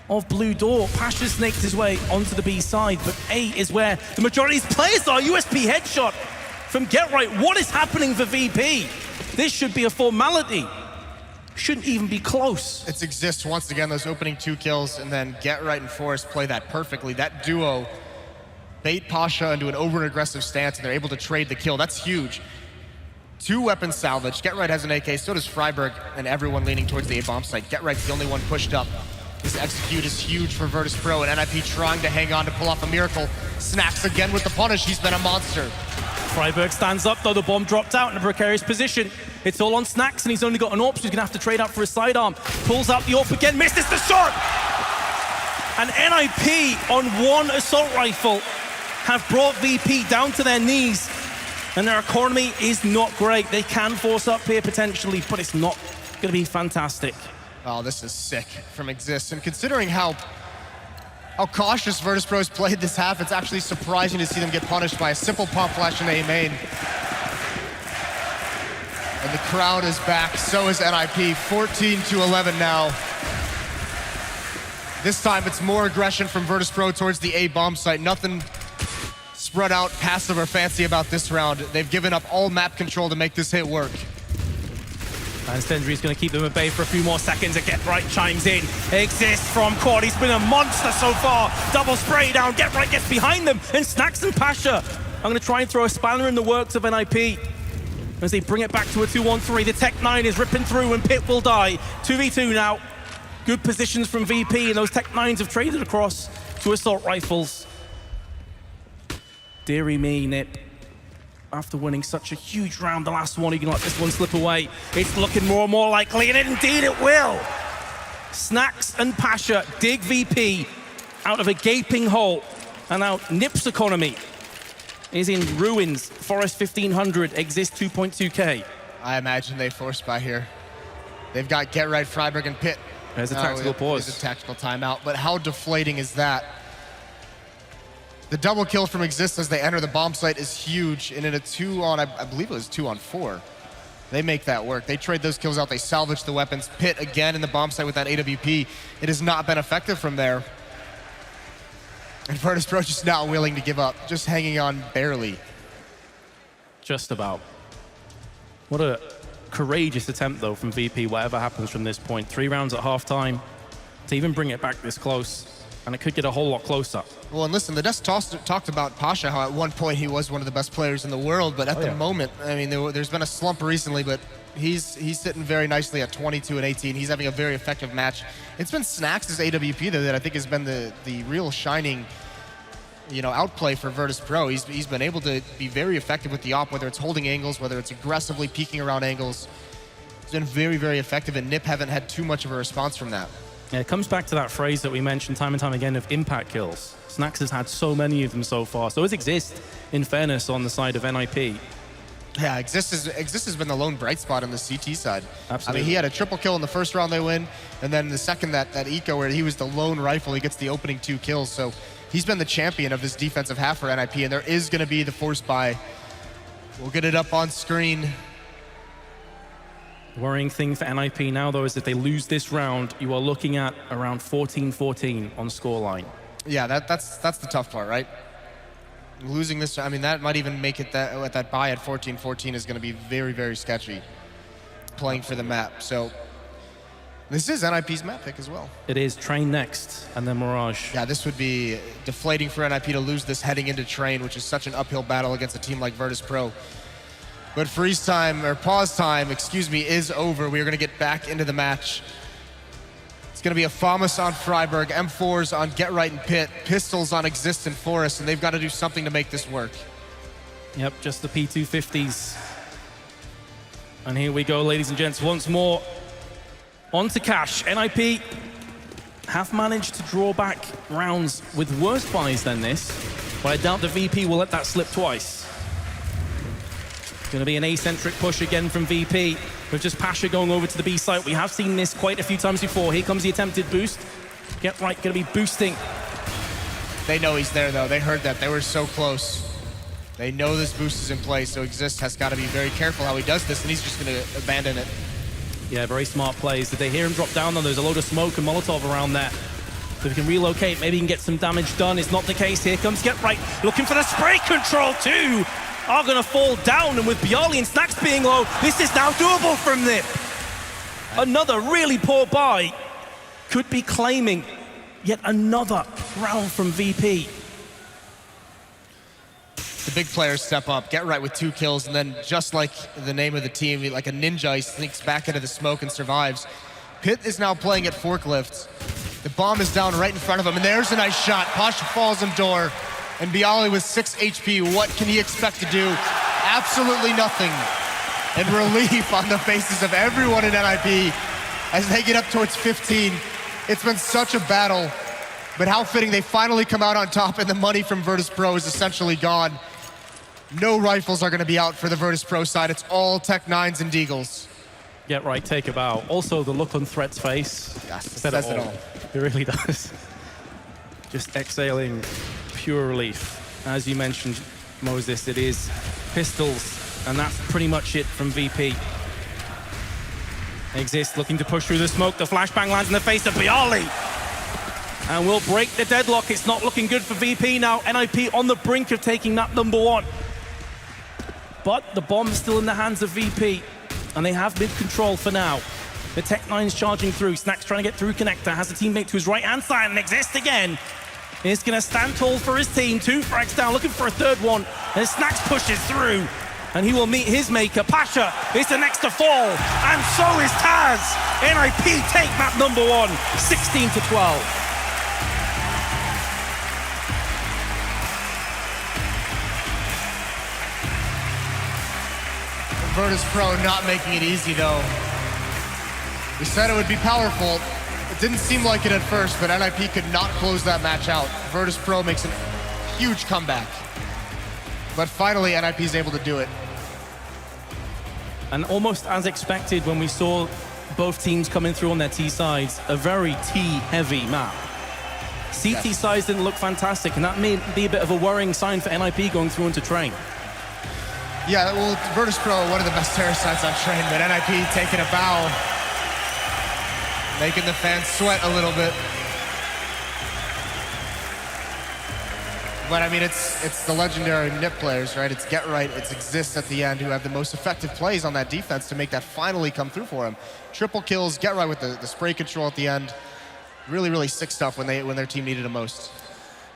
of blue door. Pasha snaked his way onto the B side, but A is where the majority of these players are. USP headshot from Get Right. What is happening for VP? This should be a formality. Shouldn't even be close. It's Exist once again, those opening 2 kills, and then Get Right and Forrest play that perfectly. That duo bait Pasha into an over-aggressive stance, and they're able to trade the kill. That's huge. 2 weapons salvaged. Get Right has an AK, so does Freiburg, and everyone leaning towards the A-bomb site. Get Right's the only one pushed up. This execute is huge for Virtus.Pro, and NIP trying to hang on to pull off a miracle. Snacks again with the punish. He's been a monster. Freiburg stands up, though the bomb dropped out in a precarious position. It's all on Snacks, and he's only got an AWP, so he's gonna have to trade out for a sidearm. Pulls out the AWP again, misses the shot! And NIP on 1 assault rifle have brought VP down to their knees, and their economy is not great. They can force up here potentially, but it's not gonna be fantastic. Oh, this is sick from Exist, and considering how cautious Virtus.Pro's played this half, it's actually surprising to see them get punished by a simple pump flash in A main. And the crowd is back, so is NIP, 14-11 now. This time it's more aggression from Virtus.Pro towards the A bomb site. Nothing spread out, passive or fancy about this round. They've given up all map control to make this hit work. And Sendry's going to keep them at bay for a few more seconds. Get Right chimes in. Exist from quad. He's been a monster so far. Double spray down. Get Right gets behind them. And Snacks and Pasha. I'm going to try and throw a spanner in the works of NIP as they bring it back to a 2-on-3. The Tech 9 is ripping through and Pit will die. 2v2 now. Good positions from VP, and those Tech 9s have traded across to assault rifles. Deary me, Nip. After winning such a huge round, the last one, you can let this one slip away. It's looking more and more likely, and indeed it will. Snacks and Pasha dig VP out of a gaping hole, and now Nip's economy is in ruins. Forest 1500, Exist 2.2K. I imagine they forced by here. They've got Get Right, Freiburg, and Pit. There's a tactical pause. There's a tactical timeout, but how deflating is that? The double kill from Exist as they enter the bomb site is huge, and in a 2-on, I believe it was 2-on-4, they make that work. They trade those kills out, they salvage the weapons. Pit again in the bomb site with that AWP. It has not been effective from there. And Virtus.Pro just not willing to give up, just hanging on barely. Just about. What a courageous attempt, though, from VP, whatever happens from this point. 3 rounds at halftime to even bring it back this close. And it could get a whole lot closer. Well, and listen, the desk talked about Pasha, how at one point he was one of the best players in the world, but at the moment, I mean, there's been a slump recently, but he's sitting very nicely at 22-18. He's having a very effective match. It's been Snacks' AWP, though, that I think has been the real shining outplay for Virtus.Pro. He's been able to be very effective with the op, whether it's holding angles, whether it's aggressively peeking around angles. He's been very, very effective, and Nip haven't had too much of a response from that. Yeah, it comes back to that phrase that we mentioned time and time again of impact kills. Snacks has had so many of them so far. So has Exist, in fairness, on the side of NIP. Yeah, Exist has been the lone bright spot on the CT side. Absolutely. I mean, he had a triple kill in the first round they win, and then the second, that eco where he was the lone rifle, he gets the opening 2 kills. So he's been the champion of this defensive half for NIP, and there is going to be the force buy. We'll get it up on screen. Worrying thing for NIP now, though, is if they lose this round, you are looking at around 14-14 on scoreline. Yeah, that's the tough part, right? Losing this, I mean, that might even make it that buy at 14-14 is going to be very, very sketchy playing for the map. So this is NIP's map pick as well. It is Train next, and then Mirage. Yeah, this would be deflating for NIP to lose this heading into Train, which is such an uphill battle against a team like Virtus.Pro. But freeze time, or pause time, excuse me, is over. We are going to get back into the match. It's going to be a FAMAS on Freiburg, M4s on Get Right and Pit, Pistols on Exist and Forest, and they've got to do something to make this work. Yep, just the P250s. And here we go, ladies and gents, once more. On to Cash. NIP have managed to draw back rounds with worse buys than this, but I doubt the VP will let that slip twice. Going to be an eccentric push again from VP with just Pasha going over to the B site. We have seen this quite a few times before. Here comes the attempted boost. Get Right going to be boosting. They know he's there, though. They heard that. They were so close. They know this boost is in place, so Exist has got to be very careful how he does this, and he's just going to abandon it. Yeah, very smart plays. Did they hear him drop down, though? There's a load of smoke and Molotov around there. So if he can relocate, maybe he can get some damage done. It's not the case. Here comes Get Right, looking for the spray control, too. Are going to fall down, and with Bialy and Snacks being low, this is now doable from Nip. Another really poor buy. Could be claiming yet another round from VP. The big players step up, Get Right with 2 kills, and then just like the name of the team, like a ninja, he sneaks back into the smoke and survives. Pit is now playing at forklifts. The bomb is down right in front of him, and there's a nice shot. Pasha falls in door. And Bialy with 6 HP, what can he expect to do? Absolutely nothing. And relief on the faces of everyone in NIP as they get up towards 15. It's been such a battle, but how fitting they finally come out on top, and the money from Virtus.Pro is essentially gone. No rifles are going to be out for the Virtus.Pro side. It's all Tech 9s and Deagles. Get Right, take a bow. Also, the look on Threat's face. Yes, says it all. It really does. Just exhaling pure relief. As you mentioned, Moses, it is pistols, and that's pretty much it from VP. Exist looking to push through the smoke. The flashbang lands in the face of Bialy. And will break the deadlock. It's not looking good for VP now. NIP on the brink of taking that #1. But the bomb's still in the hands of VP, and they have mid-control for now. The Tech 9's charging through. Snacks trying to get through connector. Has a teammate to his right-hand side, and Exist again. He's going to stand tall for his team. 2 frags down, looking for a 3rd one. And Snacks pushes through, and he will meet his maker. Pasha is the next to fall, and so is Taz. NIP take map #1, 16-12. Virtus.Pro not making it easy, though. We said it would be powerful. It didn't seem like it at first, but NIP could not close that match out. Virtus.Pro makes a huge comeback. But finally, NIP is able to do it. And almost as expected when we saw both teams coming through on their T sides, a very T-heavy map. CT sides didn't look fantastic, and that may be a bit of a worrying sign for NIP going through into Train. Yeah, well, Virtus.Pro, one of the best terror sites on Train, but NIP taking a bow, making the fans sweat a little bit. But I mean, it's the legendary Nip players, right? It's Get Right, it's Exist at the end who have the most effective plays on that defense to make that finally come through for him. Triple kills, Get Right with the spray control at the end. Really, really sick stuff when their team needed it most.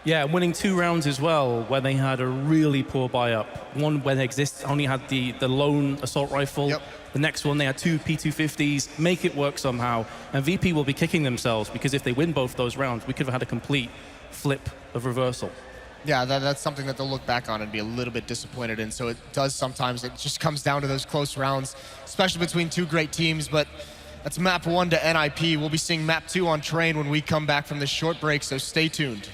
Yeah, winning 2 rounds as well, where they had a really poor buy-up. One where Exist only had the lone assault rifle. Yep. The next one, they had 2 P250s. Make it work somehow. And VP will be kicking themselves, because if they win both those rounds, we could have had a complete flip of reversal. Yeah, that's something that they'll look back on and be a little bit disappointed in. So it does sometimes, it just comes down to those close rounds, especially between two great teams. But that's map 1 to NIP. We'll be seeing map 2 on Train when we come back from this short break, so stay tuned.